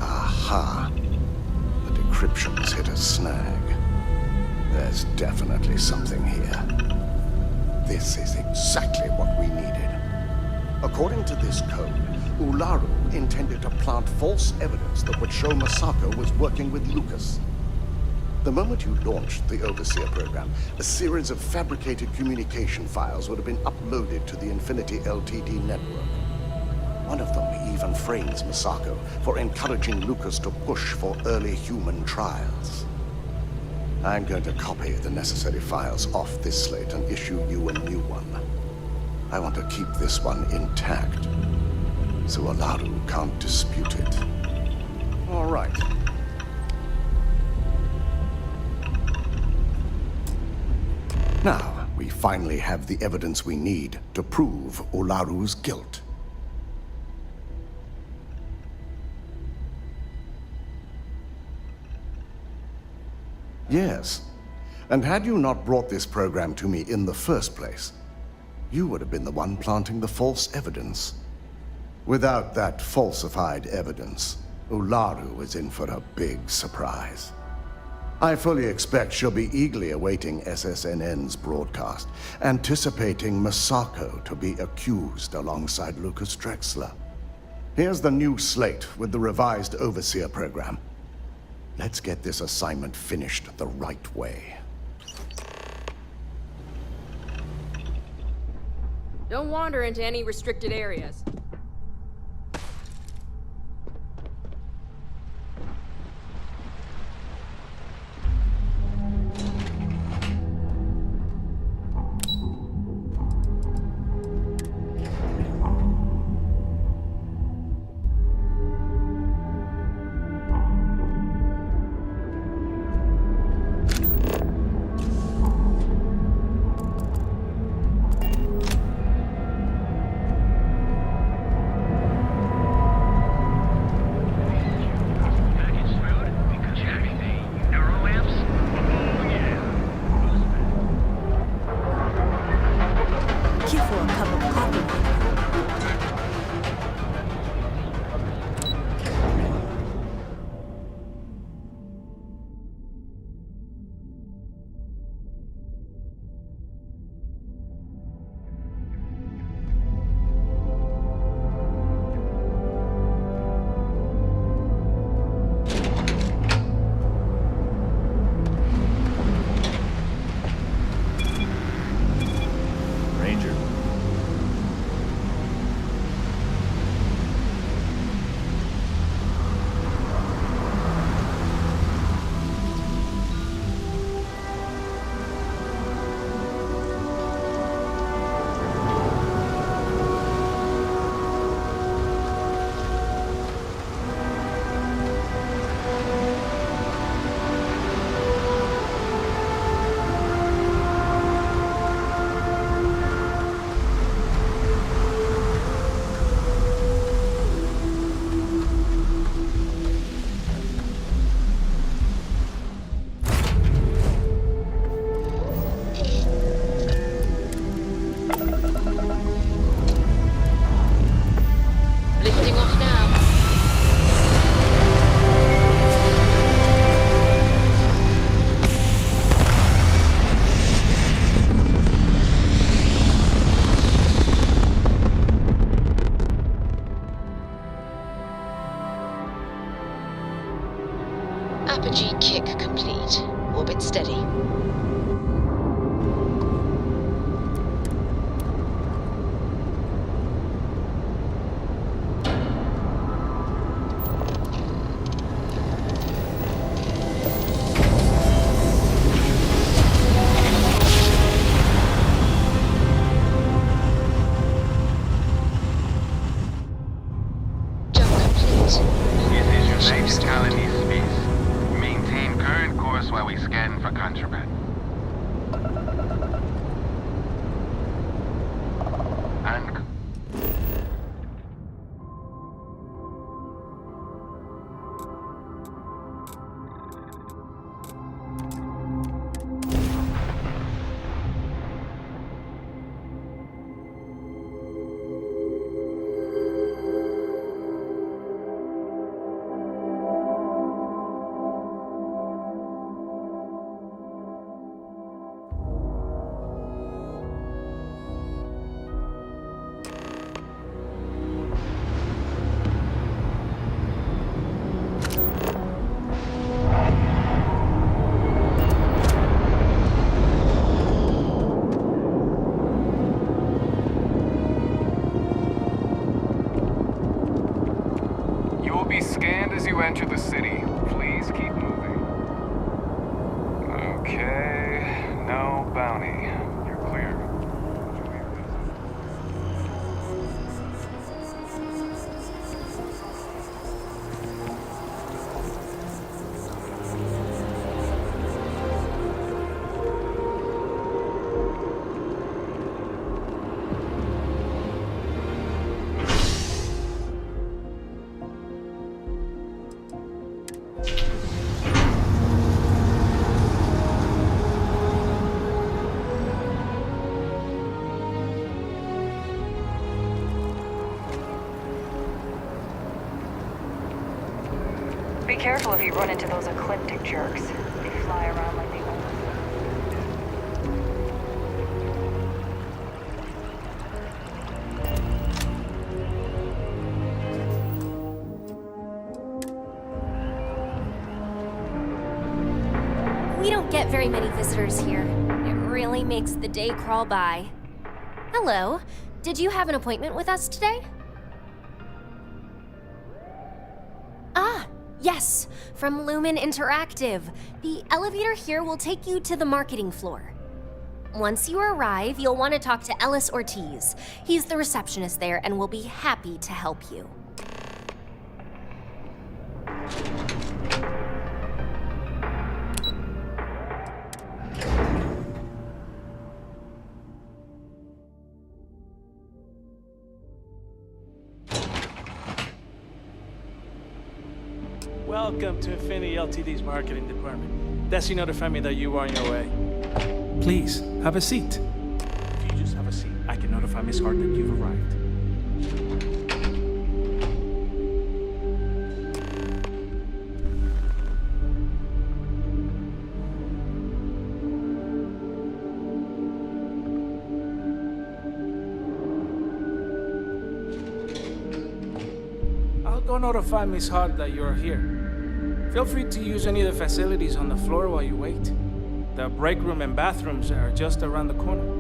Aha! The decryption's hit a snag. There's definitely something here. This is exactly what we needed. According to this code, Ularu intended to plant false evidence that would show Masako was working with Lucas. The moment you launched the Overseer program, a series of fabricated communication files would have been uploaded to the Infinity LTD network. One of them even frames Masako for encouraging Lucas to push for early human trials. I'm going to copy the necessary files off this slate and issue you a new one. I want to keep this one intact, so Ularu can't dispute it. All right. Now, we finally have the evidence we need to prove Ularu's guilt. Yes. And had you not brought this program to me in the first place, you would have been the one planting the false evidence. Without that falsified evidence, Ularu is in for a big surprise. I fully expect she'll be eagerly awaiting SSNN's broadcast, anticipating Masako to be accused alongside Lucas Drexler. Here's the new slate with the revised Overseer program. Let's get this assignment finished the right way. Don't wander into any restricted areas. Apogee kick complete. Orbit steady. careful if you run into those ecliptic jerks. They fly around like they own We don't get very many visitors here. It really makes the day crawl by. Hello. Did you have an appointment with us today? Ah, yes. From Lumen Interactive. The elevator here will take you to the marketing floor. Once you arrive, you'll want to talk to Ellis Ortiz. He's the receptionist there and will be happy to help you. Welcome to Infinity Ltd's marketing department. Desi notified me that you were on your way. Please, have a seat. If you just have a seat, I can notify Miss Hart that you've arrived. I'll go notify Miss Hart that you're here. Feel free to use any of the facilities on the floor while you wait. The break room and bathrooms are just around the corner.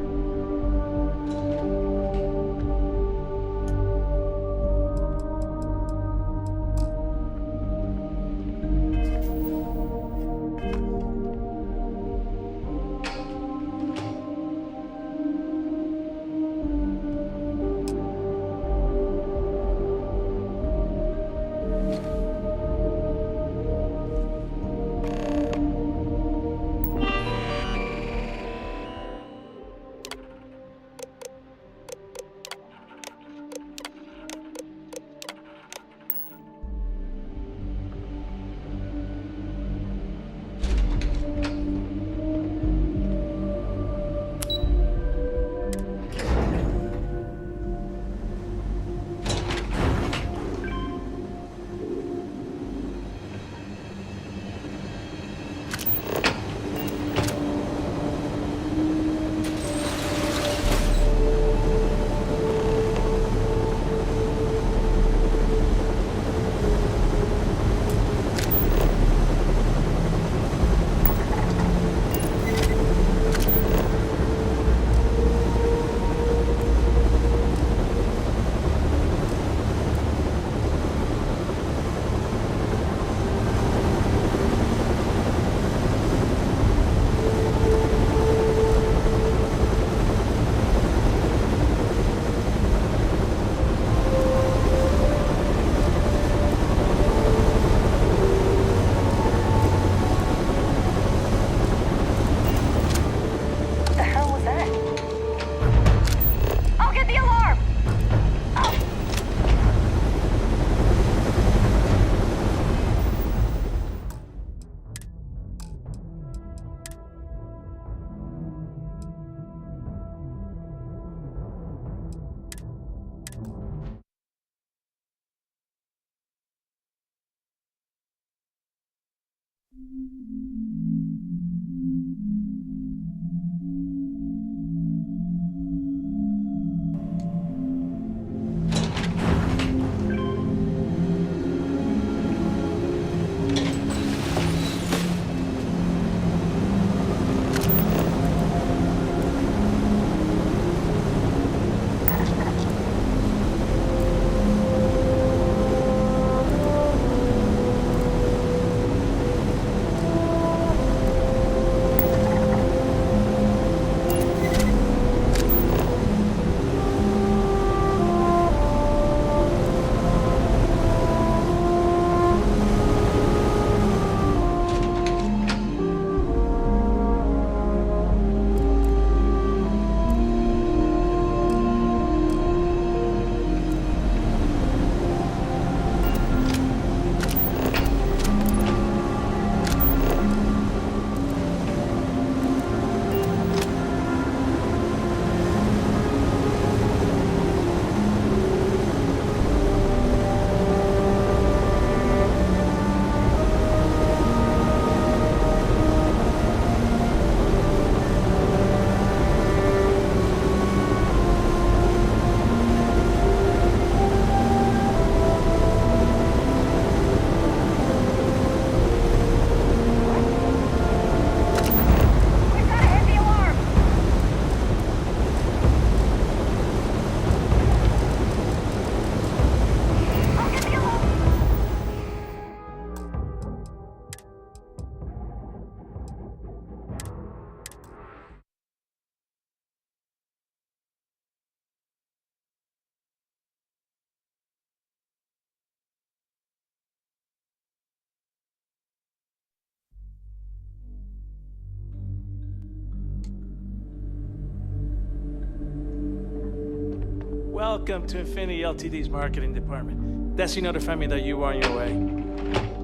Welcome to Infinity LTD's marketing department. Desi notified me that you are on your way.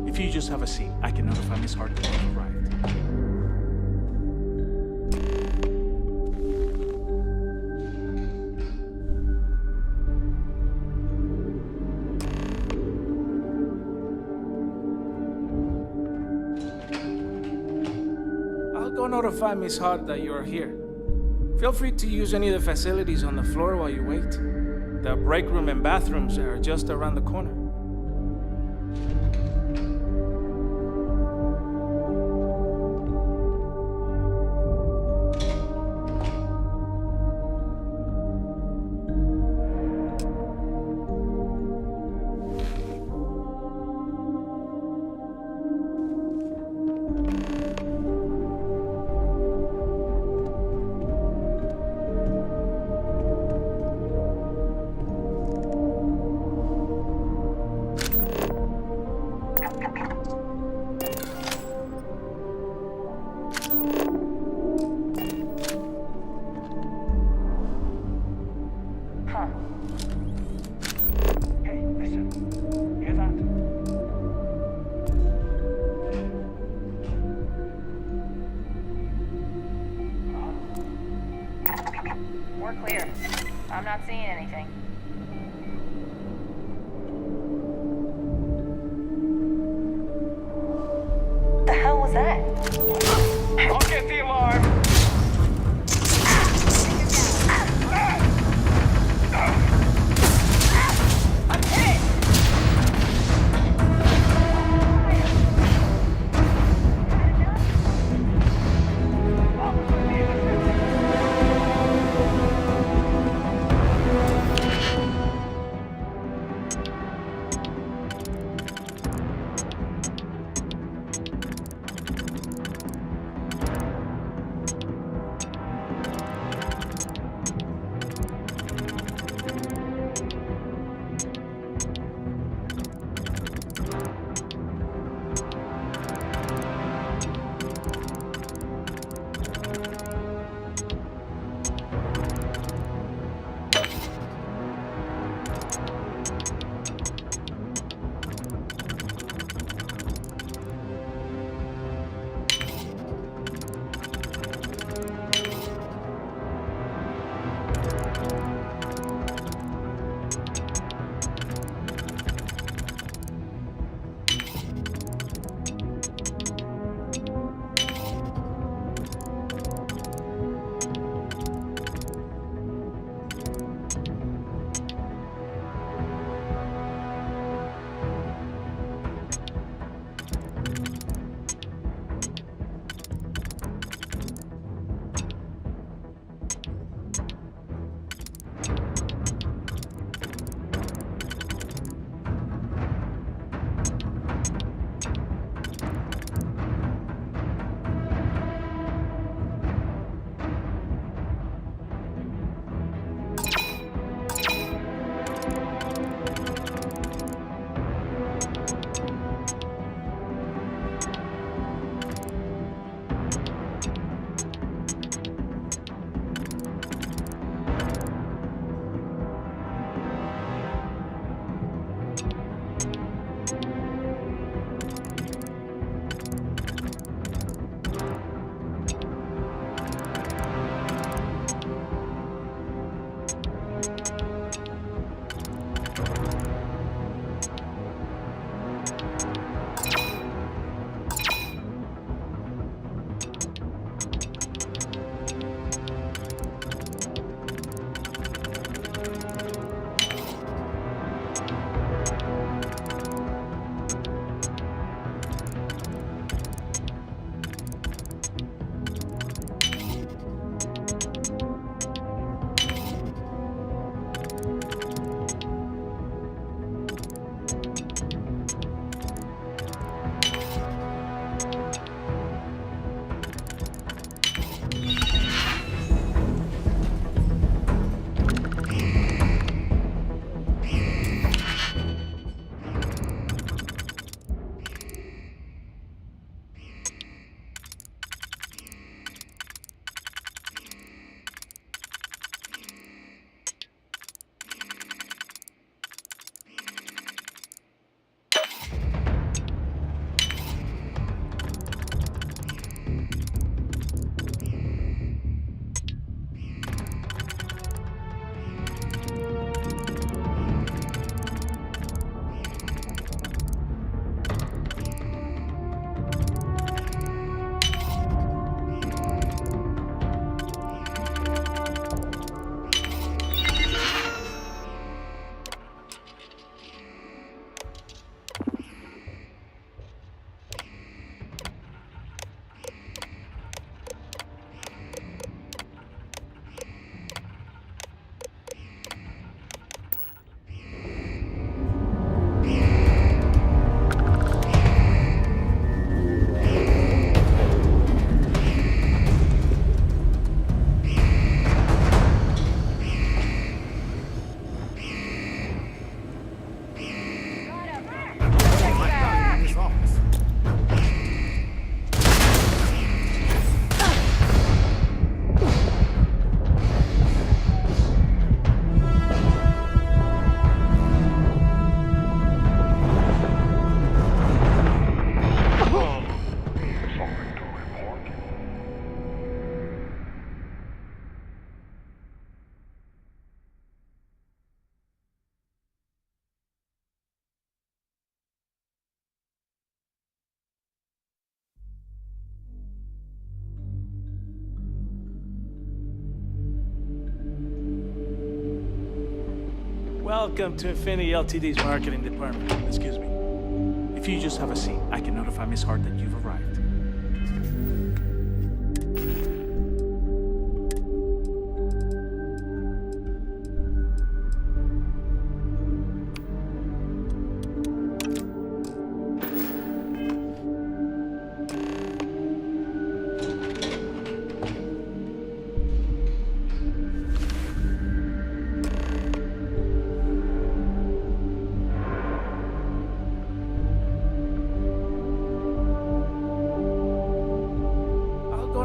If you just have a seat, I can notify Miss Hart that you've arrived. I'll go notify Miss Hart that you are here. Feel free to use any of the facilities on the floor while you wait. The break room and bathrooms are just around the corner. We're clear. I'm not seeing anything. What the hell was that? I'll get the alarm. I'm hit! Welcome to Infinity Ltd's marketing department. Excuse me. If you just have a seat, I can notify Miss Hart that you've arrived.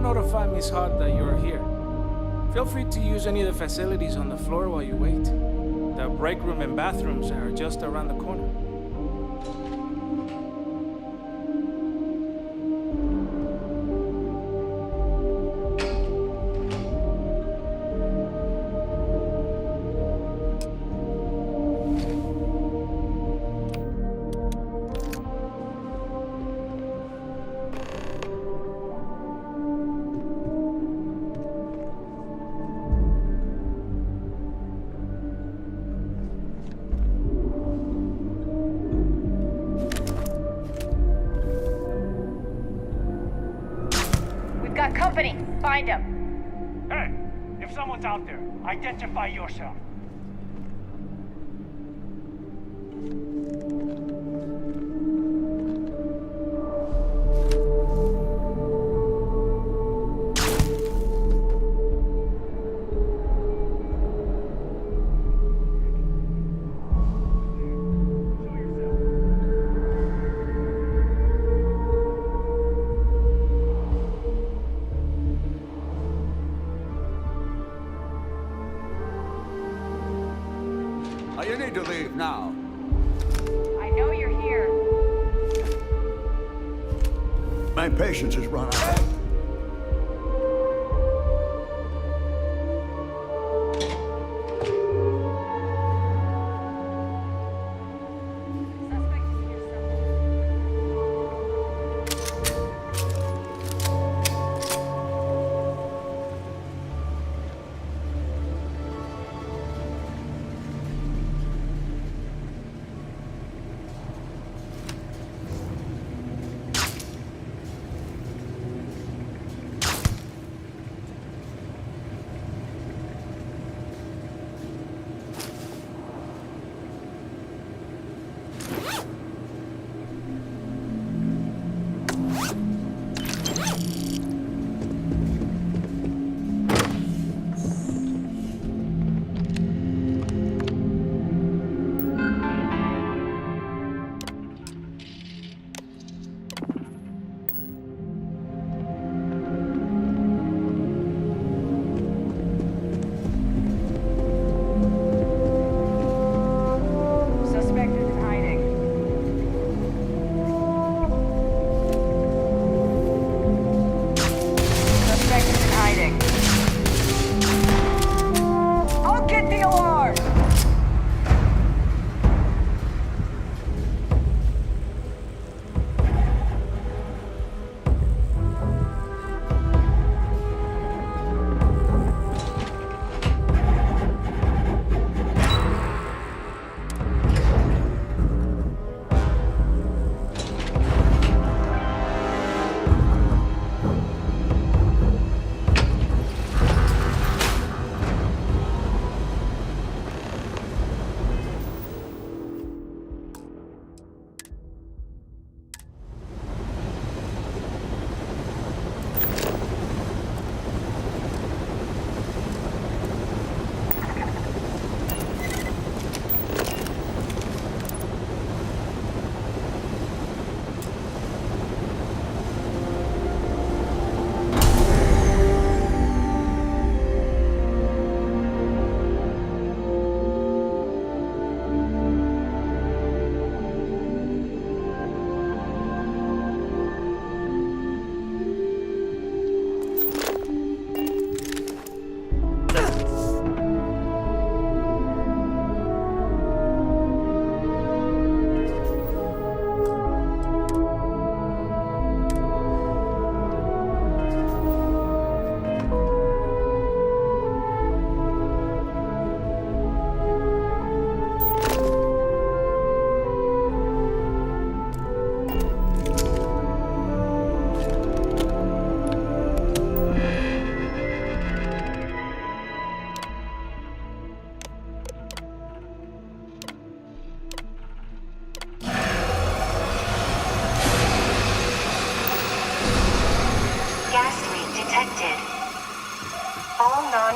Notify Miss Hart that you're here. Feel free to use any of the facilities on the floor while you wait. The break room and bathrooms are just around the corner. Got company. Find him. Hey, if someone's out there, identify yourself. You need to leave now. I know you're here. My patience has run out.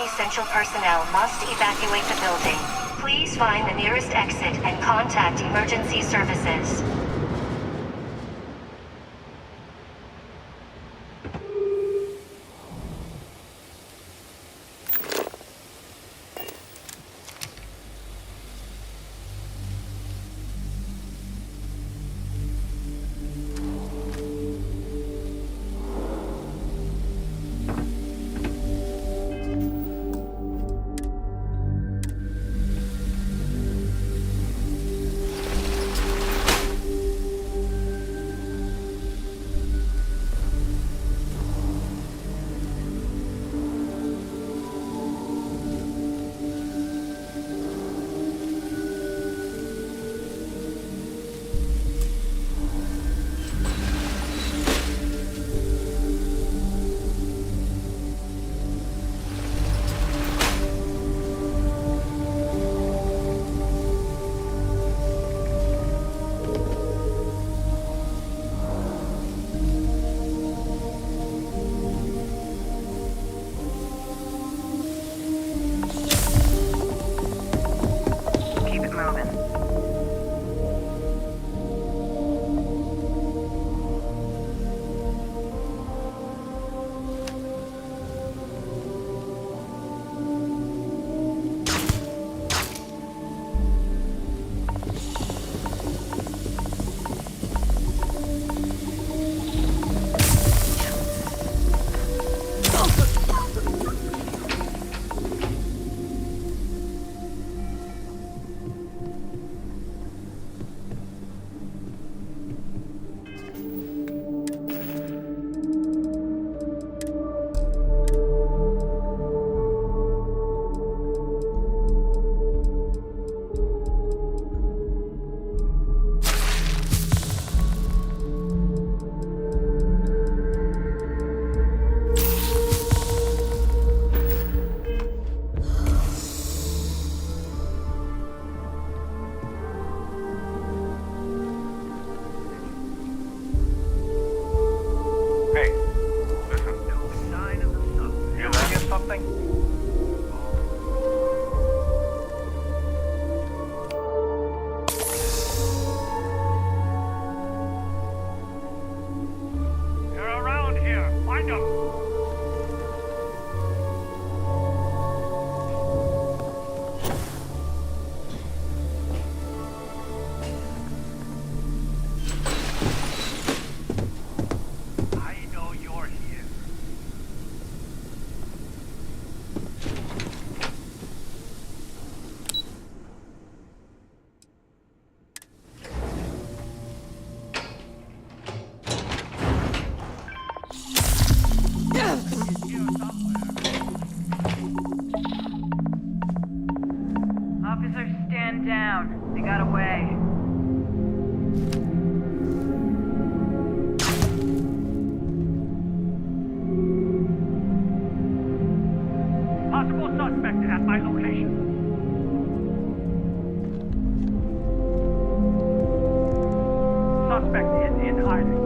non-essential personnel must evacuate the building. Please find the nearest exit and contact emergency services. Officers, stand down. They got away. Possible suspect at my location. Suspect is in hiding.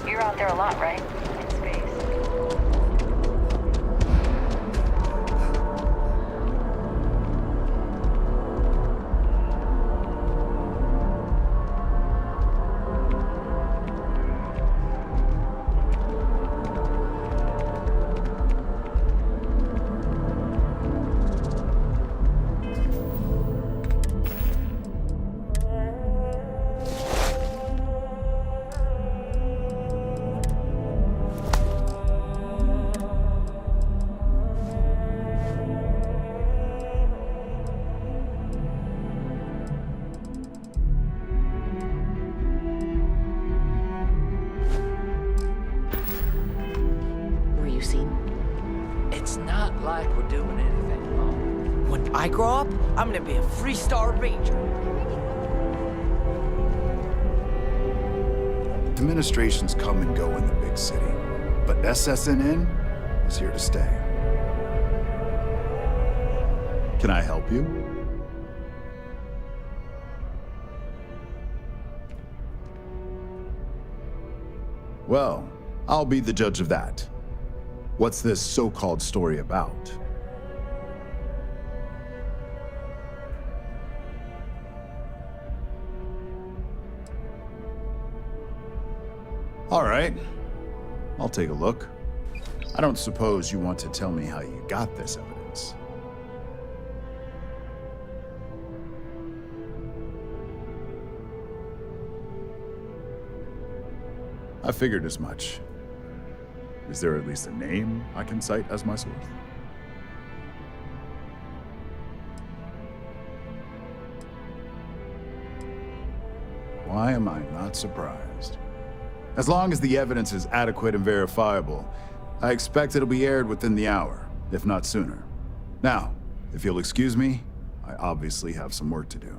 You're out there a lot, right? In space. It's not like we're doing anything wrong. When I grow up, I'm gonna be a three-star ranger. Administrations come and go in the big city, but SSNN is here to stay. Can I help you? Well, I'll be the judge of that. What's this so-called story about? All right, I'll take a look. I don't suppose you want to tell me how you got this evidence. I figured as much. Is there at least a name I can cite as my source? Why am I not surprised? As long as the evidence is adequate and verifiable, I expect it'll be aired within the hour, if not sooner. Now, if you'll excuse me, I obviously have some work to do.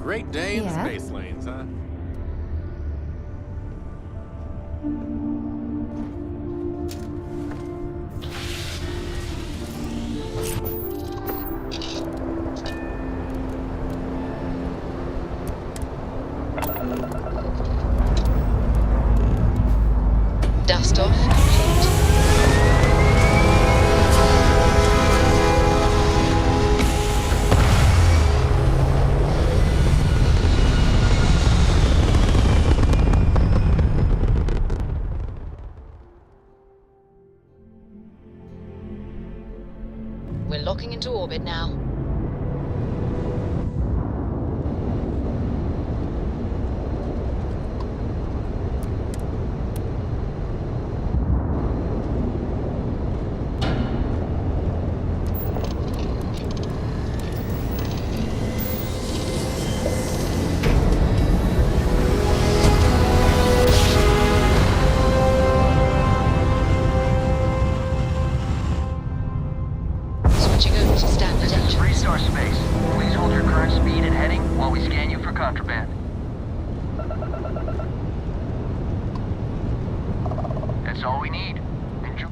great day in space lanes, huh? Dust off complete. We're locking into orbit now. Switching over to standard engine. Resource space. Please hold your current speed and heading while we scan you for contraband. That's all we need. Enjoy.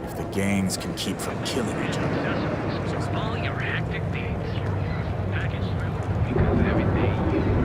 If the gangs can keep from killing each other. All your hectic needs. Package through because everything you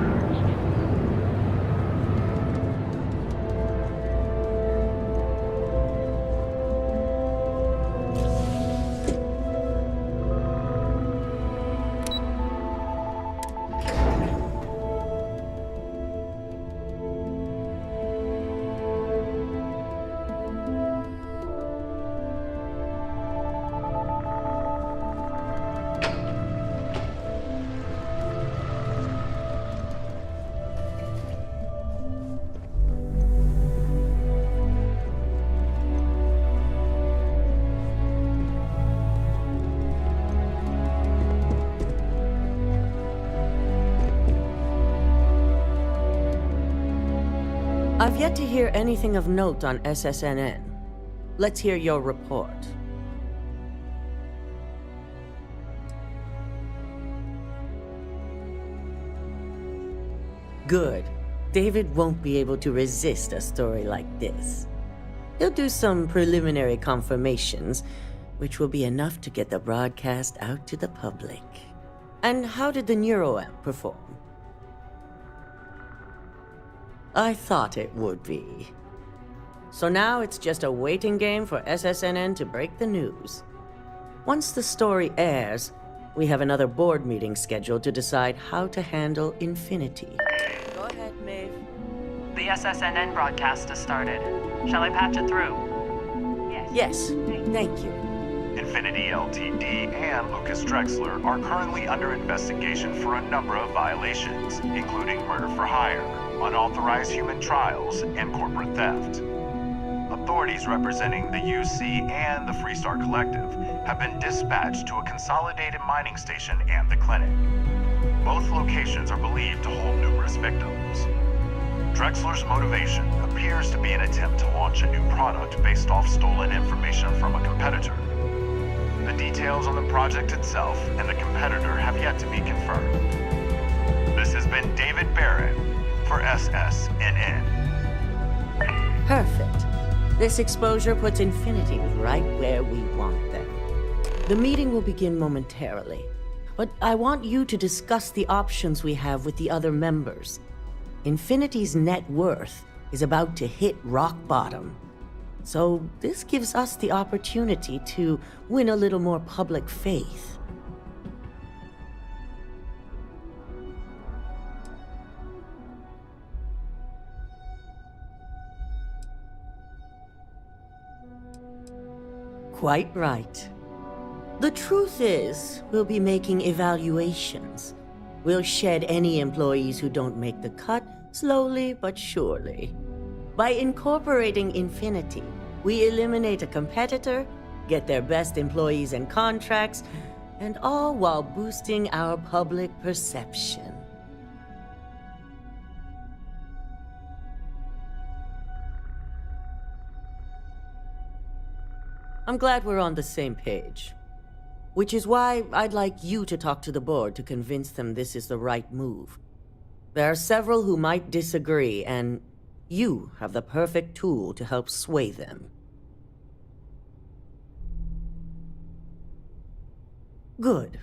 I've yet to hear anything of note on SSNN. Let's hear your report. Good. David won't be able to resist a story like this. He'll do some preliminary confirmations, which will be enough to get the broadcast out to the public. And how did the neuroamp perform? I thought it would be. So now it's just a waiting game for SSNN to break the news. Once the story airs, we have another board meeting scheduled to decide how to handle Infinity. Go ahead, Maeve. The SSNN broadcast has started. Shall I patch it through? Yes, thank you. Infinity Ltd. and Lucas Drexler are currently under investigation for a number of violations, including murder for hire, unauthorized human trials, and corporate theft. Authorities representing the UC and the Freestar Collective have been dispatched to a consolidated mining station and the clinic. Both locations are believed to hold numerous victims. Drexler's motivation appears to be an attempt to launch a new product based off stolen information from a competitor. The details on the project itself and the competitor have yet to be confirmed. This has been David Barron for SSNN. Perfect. This exposure puts Infinity right where we want them. The meeting will begin momentarily, but I want you to discuss the options we have with the other members. Infinity's net worth is about to hit rock bottom. So this gives us the opportunity to win a little more public faith. Quite right. The truth is, we'll be making evaluations. We'll shed any employees who don't make the cut, slowly but surely. By incorporating Infinity, we eliminate a competitor, get their best employees and contracts, and all while boosting our public perception. I'm glad we're on the same page. Which is why I'd like you to talk to the board to convince them this is the right move. There are several who might disagree, and you have the perfect tool to help sway them. Good.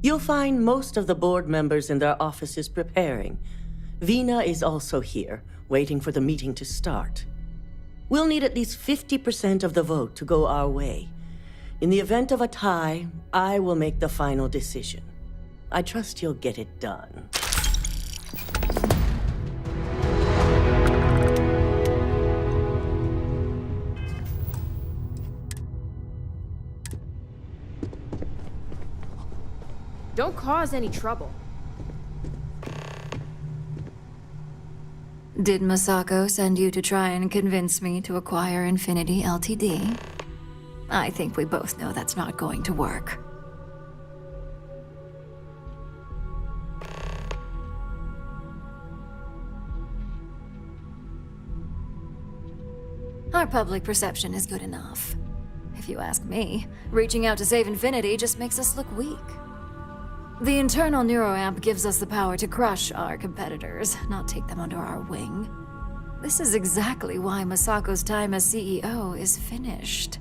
You'll find most of the board members in their offices preparing. Vina is also here, waiting for the meeting to start. We'll need at least 50% of the vote to go our way. In the event of a tie, I will make the final decision. I trust you'll get it done. Don't cause any trouble. Did Masako send you to try and convince me to acquire Infinity Ltd? I think we both know that's not going to work. Our public perception is good enough. If you ask me, reaching out to save Infinity just makes us look weak. The internal neuroamp gives us the power to crush our competitors, not take them under our wing. This is exactly why Masako's time as CEO is finished.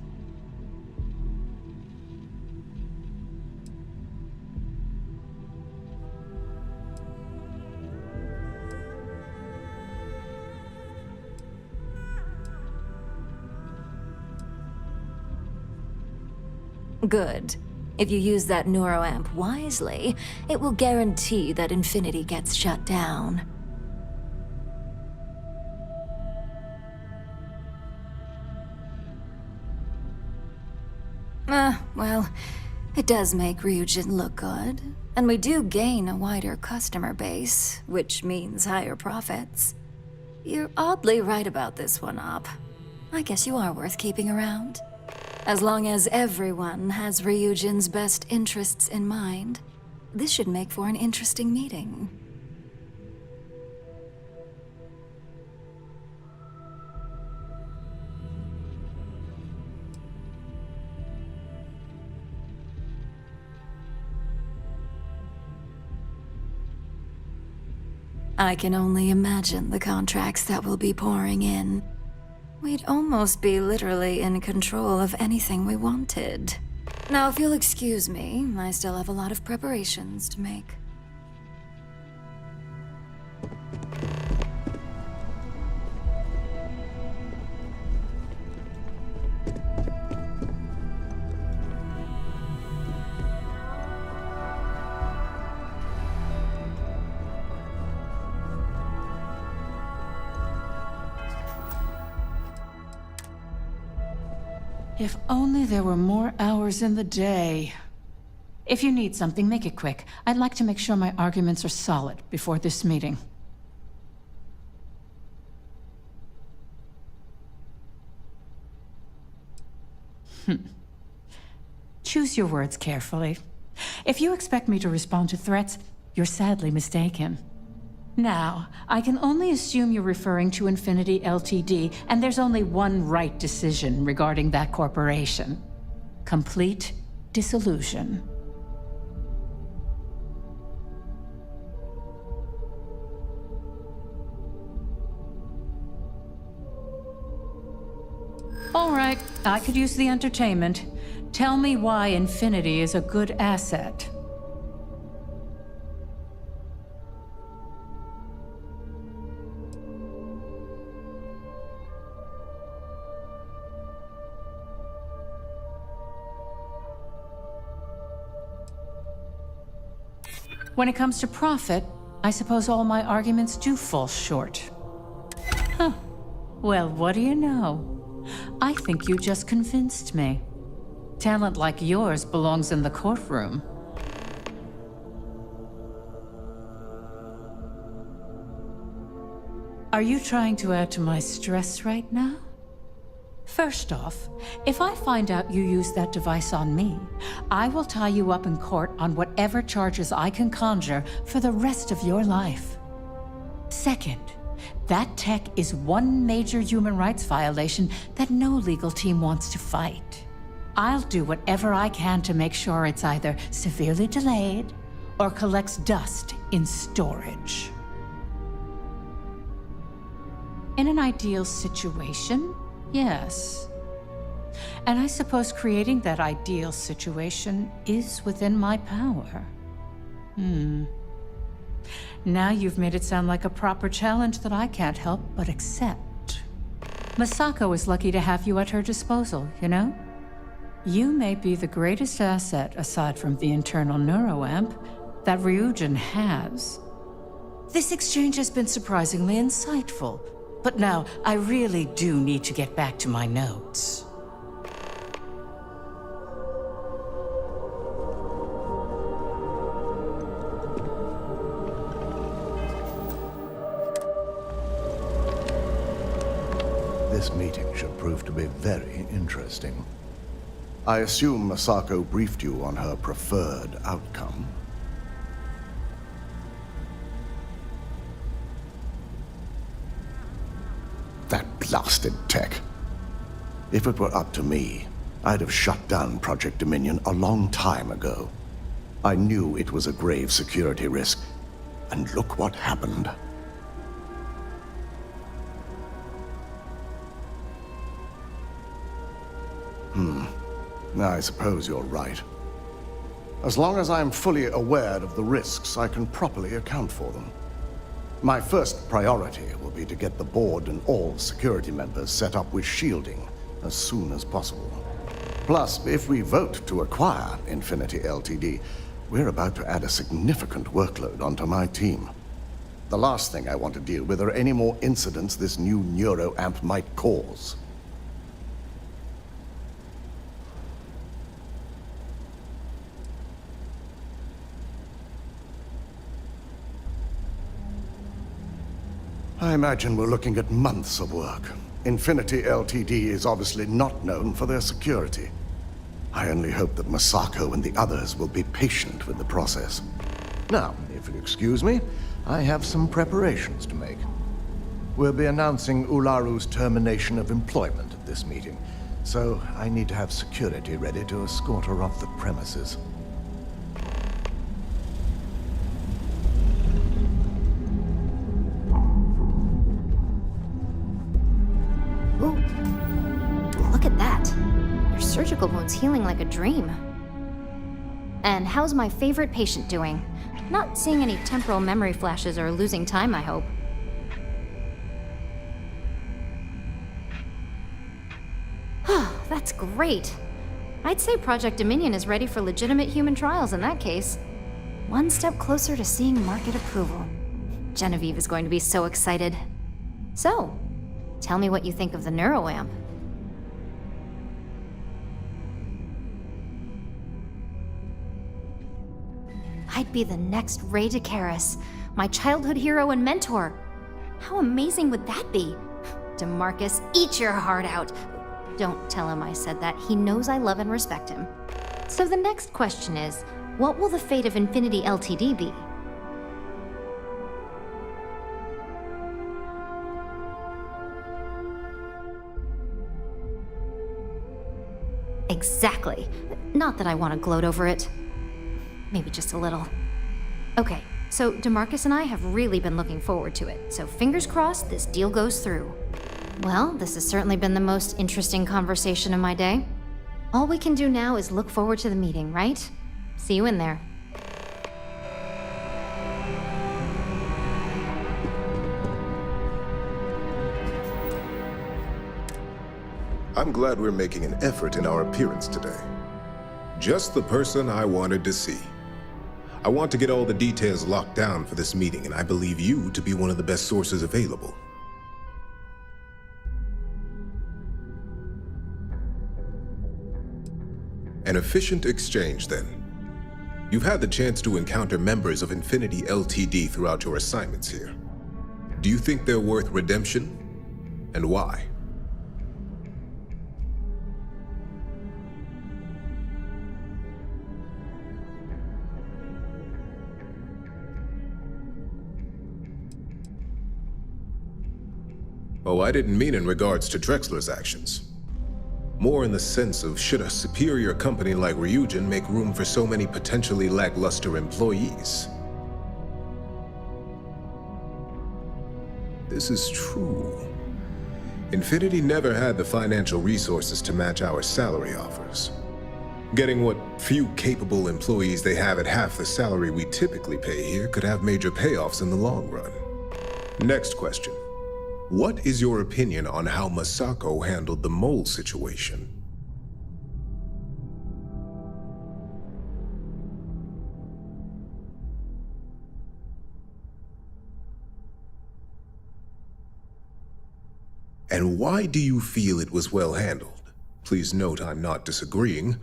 Good. If you use that neuroamp wisely, it will guarantee that Infinity gets shut down. Well, it does make Ryujin look good. And we do gain a wider customer base, which means higher profits. You're oddly right about this one, Op. I guess you are worth keeping around. As long as everyone has Ryujin's best interests in mind, this should make for an interesting meeting. I can only imagine the contracts that will be pouring in. We'd almost be literally in control of anything we wanted. Now, if you'll excuse me, I still have a lot of preparations to make. If only there were more hours in the day. If you need something, make it quick. I'd like to make sure my arguments are solid before this meeting. Choose your words carefully. If you expect me to respond to threats, you're sadly mistaken. Now, I can only assume you're referring to Infinity Ltd, and there's only one right decision regarding that corporation. Complete dissolution. All right, I could use the entertainment. Tell me why Infinity is a good asset. When it comes to profit, I suppose all my arguments do fall short. Huh. Well, what do you know? I think you just convinced me. Talent like yours belongs in the courtroom. Are you trying to add to my stress right now? First off, if I find out you used that device on me, I will tie you up in court on whatever charges I can conjure for the rest of your life. Second, that tech is one major human rights violation that no legal team wants to fight. I'll do whatever I can to make sure it's either severely delayed or collects dust in storage. In an ideal situation, yes. And I suppose creating that ideal situation is within my power. Now you've made it sound like a proper challenge that I can't help but accept. Masako is lucky to have you at her disposal, you know? You may be the greatest asset, aside from the internal neuroamp, that Ryujin has. This exchange has been surprisingly insightful, but now I really do need to get back to my notes. This meeting should prove to be very interesting. I assume Masako briefed you on her preferred outcome. That blasted tech. If it were up to me, I'd have shut down Project Dominion a long time ago. I knew it was a grave security risk, and look what happened. I suppose you're right. As long as I'm fully aware of the risks, I can properly account for them. My first priority will be to get the board and all security members set up with shielding as soon as possible. Plus, if we vote to acquire Infinity Ltd, we're about to add a significant workload onto my team. The last thing I want to deal with are any more incidents this new neuroamp might cause. I imagine we're looking at months of work. Infinity Ltd is obviously not known for their security. I only hope that Masako and the others will be patient with the process. Now, if you'll excuse me, I have some preparations to make. We'll be announcing Ularu's termination of employment at this meeting, so I need to have security ready to escort her off the premises. Surgical wounds healing like a dream. And how's my favorite patient doing? Not seeing any temporal memory flashes or losing time, I hope. That's great. I'd say Project Dominion is ready for legitimate human trials in that case. One step closer to seeing market approval. Genevieve is going to be so excited. So, tell me what you think of the neuroamp. I'd be the next Ray DeCaris, my childhood hero and mentor. How amazing would that be? DeMarcus, eat your heart out. Don't tell him I said that. He knows I love and respect him. So the next question is, what will the fate of Infinity Ltd be? Exactly. Not that I want to gloat over it. Maybe just a little. Okay, so DeMarcus and I have really been looking forward to it, so fingers crossed this deal goes through. Well, this has certainly been the most interesting conversation of my day. All we can do now is look forward to the meeting, right? See you in there. I'm glad we're making an effort in our appearance today. Just the person I wanted to see. I want to get all the details locked down for this meeting, and I believe you to be one of the best sources available. An efficient exchange, then. You've had the chance to encounter members of Infinity Ltd throughout your assignments here. Do you think they're worth redemption? And why? Oh, I didn't mean in regards to Drexler's actions. More in the sense of, should a superior company like Ryujin make room for so many potentially lackluster employees? This is true. Infinity never had the financial resources to match our salary offers. Getting what few capable employees they have at half the salary we typically pay here could have major payoffs in the long run. Next question. What is your opinion on how Masako handled the mole situation? And why do you feel it was well handled? Please note I'm not disagreeing.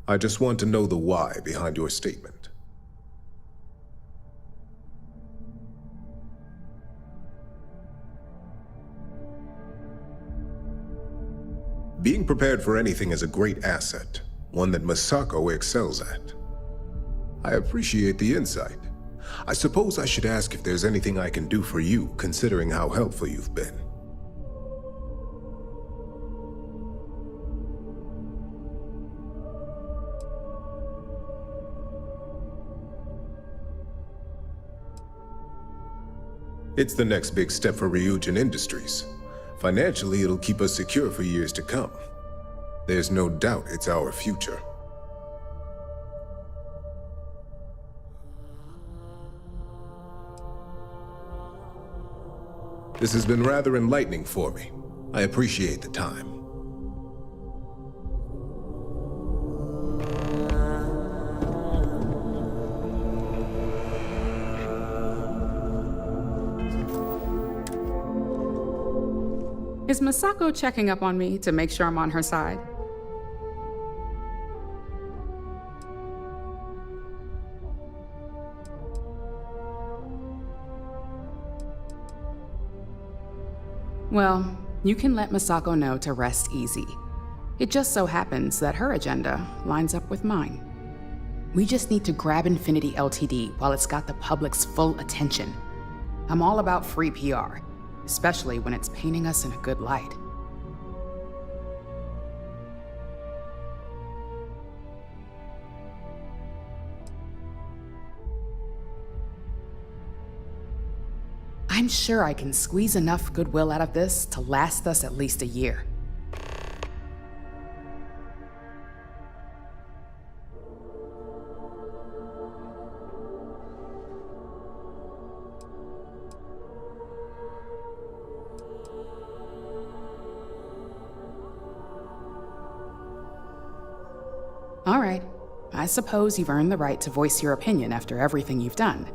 I just want to know the why behind your statement. Being prepared for anything is a great asset, one that Masako excels at. I appreciate the insight. I suppose I should ask if there's anything I can do for you, considering how helpful you've been. It's the next big step for Ryujin Industries. Financially, it'll keep us secure for years to come. There's no doubt it's our future. This has been rather enlightening for me. I appreciate the time. Is Masako checking up on me to make sure I'm on her side? Well, you can let Masako know to rest easy. It just so happens that her agenda lines up with mine. We just need to grab Infinity Ltd. While it's got the public's full attention. I'm all about free PR. Especially when it's painting us in a good light. I'm sure I can squeeze enough goodwill out of this to last us at least a year. All right. I suppose you've earned the right to voice your opinion after everything you've done,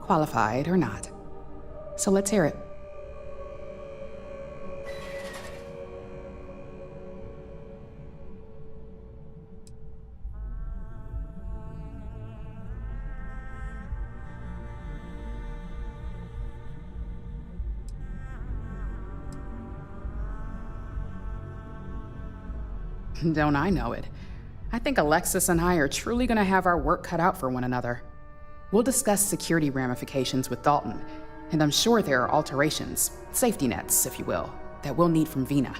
qualified or not. So let's hear it. Don't I know it? I think Alexis and I are truly going to have our work cut out for one another. We'll discuss security ramifications with Dalton, and I'm sure there are alterations, safety nets, if you will, that we'll need from Vina.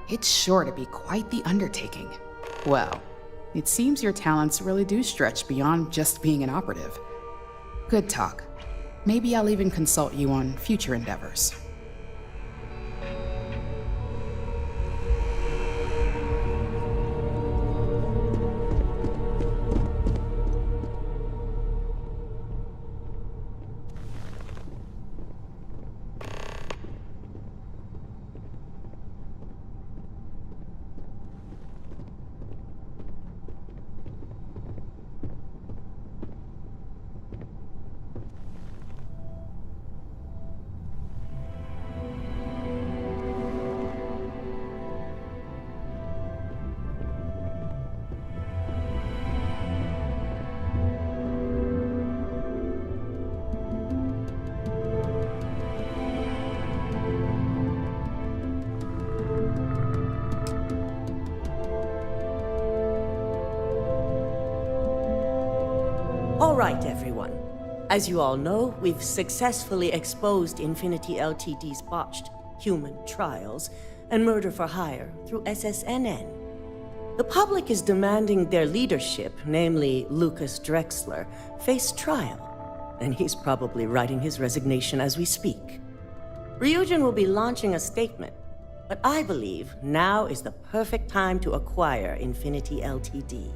It's sure to be quite the undertaking. Well, it seems your talents really do stretch beyond just being an operative. Good talk. Maybe I'll even consult you on future endeavors. All right, everyone. As you all know, we've successfully exposed Infinity Ltd's botched human trials and murder for hire through SSNN. The public is demanding their leadership, namely Lucas Drexler, face trial, and he's probably writing his resignation as we speak. Ryujin will be launching a statement, but I believe now is the perfect time to acquire Infinity Ltd.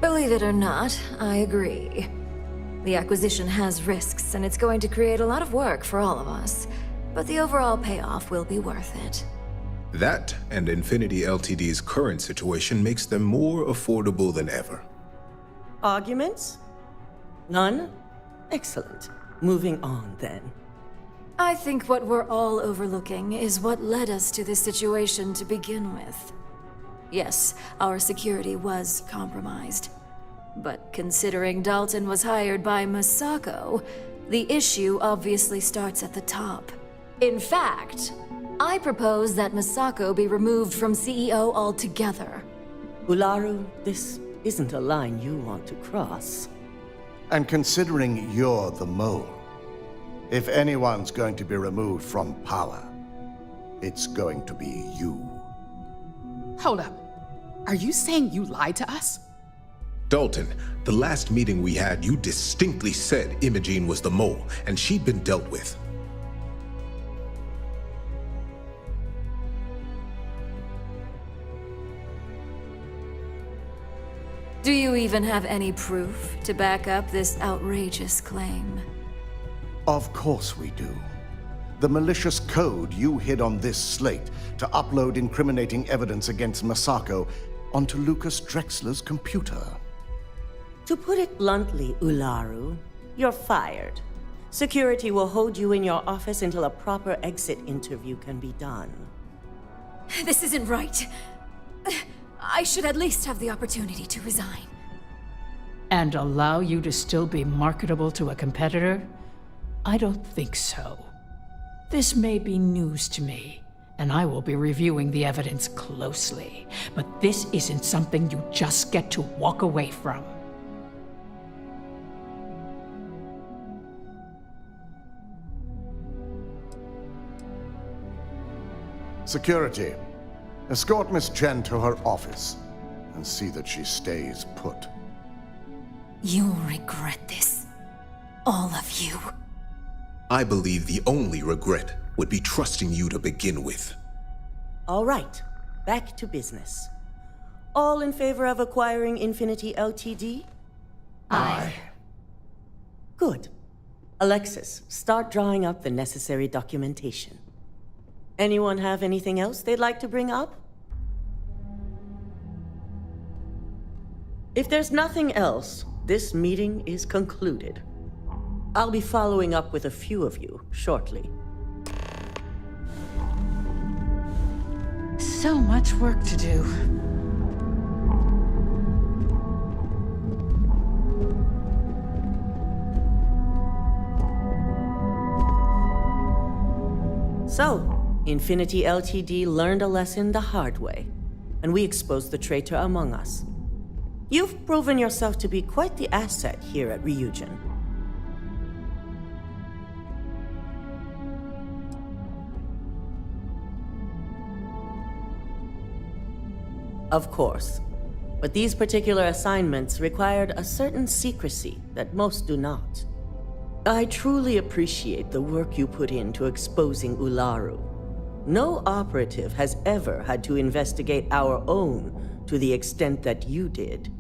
Believe it or not, I agree. The acquisition has risks, and it's going to create a lot of work for all of us. But the overall payoff will be worth it. That and Infinity Ltd's current situation makes them more affordable than ever. Arguments? None? Excellent. Moving on, then. I think what we're all overlooking is what led us to this situation to begin with. Yes, our security was compromised. But considering Dalton was hired by Masako, the issue obviously starts at the top. In fact, I propose that Masako be removed from CEO altogether. Ularu, this isn't a line you want to cross. And considering you're the mole, if anyone's going to be removed from power, it's going to be you. Hold up. Are you saying you lied to us? Dalton, the last meeting we had, you distinctly said Imogene was the mole, and she'd been dealt with. Do you even have any proof to back up this outrageous claim? Of course we do. The malicious code you hid on this slate to upload incriminating evidence against Masako onto Lucas Drexler's computer. To put it bluntly, Ularu, you're fired. Security will hold you in your office until a proper exit interview can be done. This isn't right. I should at least have the opportunity to resign. And allow you to still be marketable to a competitor? I don't think so. This may be news to me, and I will be reviewing the evidence closely. But this isn't something you just get to walk away from. Security, escort Miss Chen to her office and see that she stays put. You'll regret this. All of you. I believe the only regret would be trusting you to begin with. All right, back to business. All in favor of acquiring Infinity Ltd? Aye. Good. Alexis, start drawing up the necessary documentation. Anyone have anything else they'd like to bring up? If there's nothing else, this meeting is concluded. I'll be following up with a few of you shortly. So much work to do. So, Infinity Ltd learned a lesson the hard way, and we exposed the traitor among us. You've proven yourself to be quite the asset here at Ryujin. Of course, but these particular assignments required a certain secrecy that most do not. I truly appreciate the work you put into exposing Ularu. No operative has ever had to investigate our own to the extent that you did.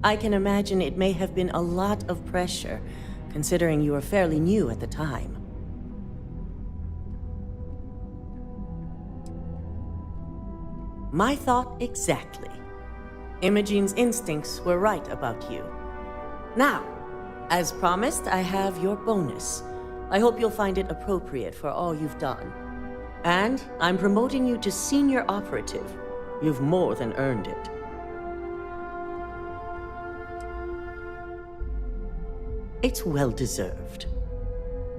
I can imagine it may have been a lot of pressure, considering you were fairly new at the time. My thought exactly. Imogene's instincts were right about you. Now, as promised, I have your bonus. I hope you'll find it appropriate for all you've done. And I'm promoting you to senior operative. You've more than earned it. It's well-deserved.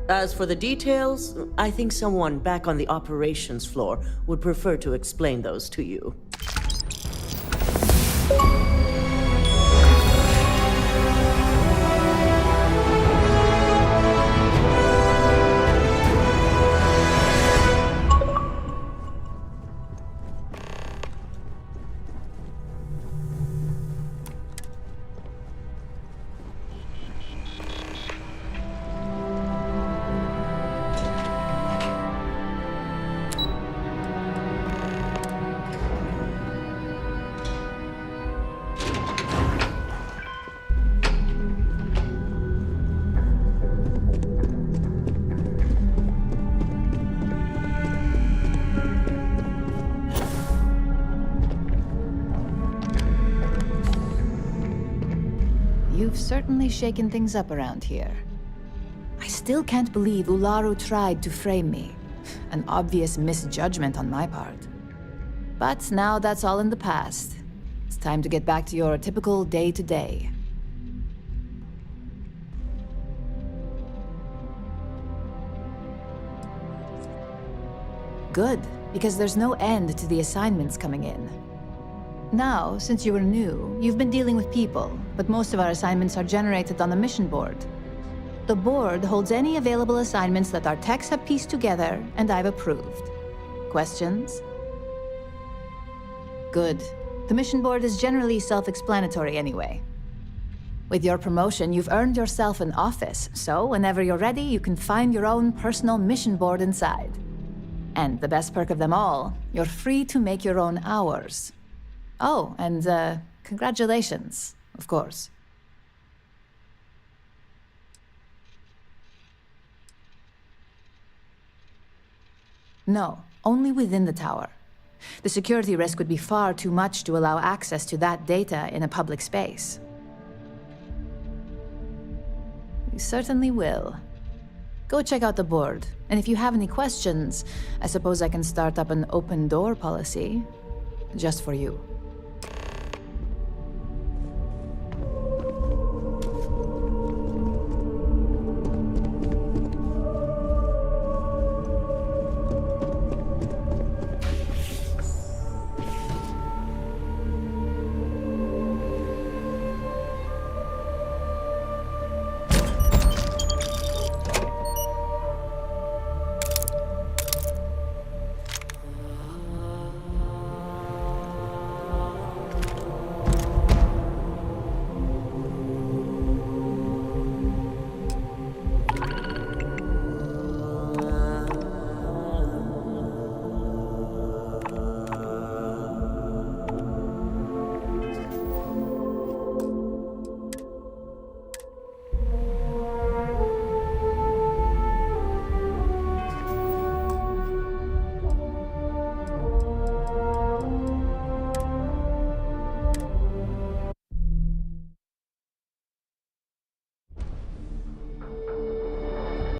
As for the details, I think someone back on the operations floor would prefer to explain those to you. You've certainly shaken things up around here. I still can't believe Ularu tried to frame me. An obvious misjudgment on my part. But now that's all in the past. It's time to get back to your typical day-to-day. Good, because there's no end to the assignments coming in. Now, since you were new, you've been dealing with people, but most of our assignments are generated on the mission board. The board holds any available assignments that our techs have pieced together, and I've approved. Questions? Good. The mission board is generally self-explanatory anyway. With your promotion, you've earned yourself an office, so whenever you're ready, you can find your own personal mission board inside. And the best perk of them all, you're free to make your own hours. Oh, and congratulations, of course. No, only within the tower. The security risk would be far too much to allow access to that data in a public space. You certainly will. Go check out the board, and if you have any questions, I suppose I can start up an open door policy, just for you.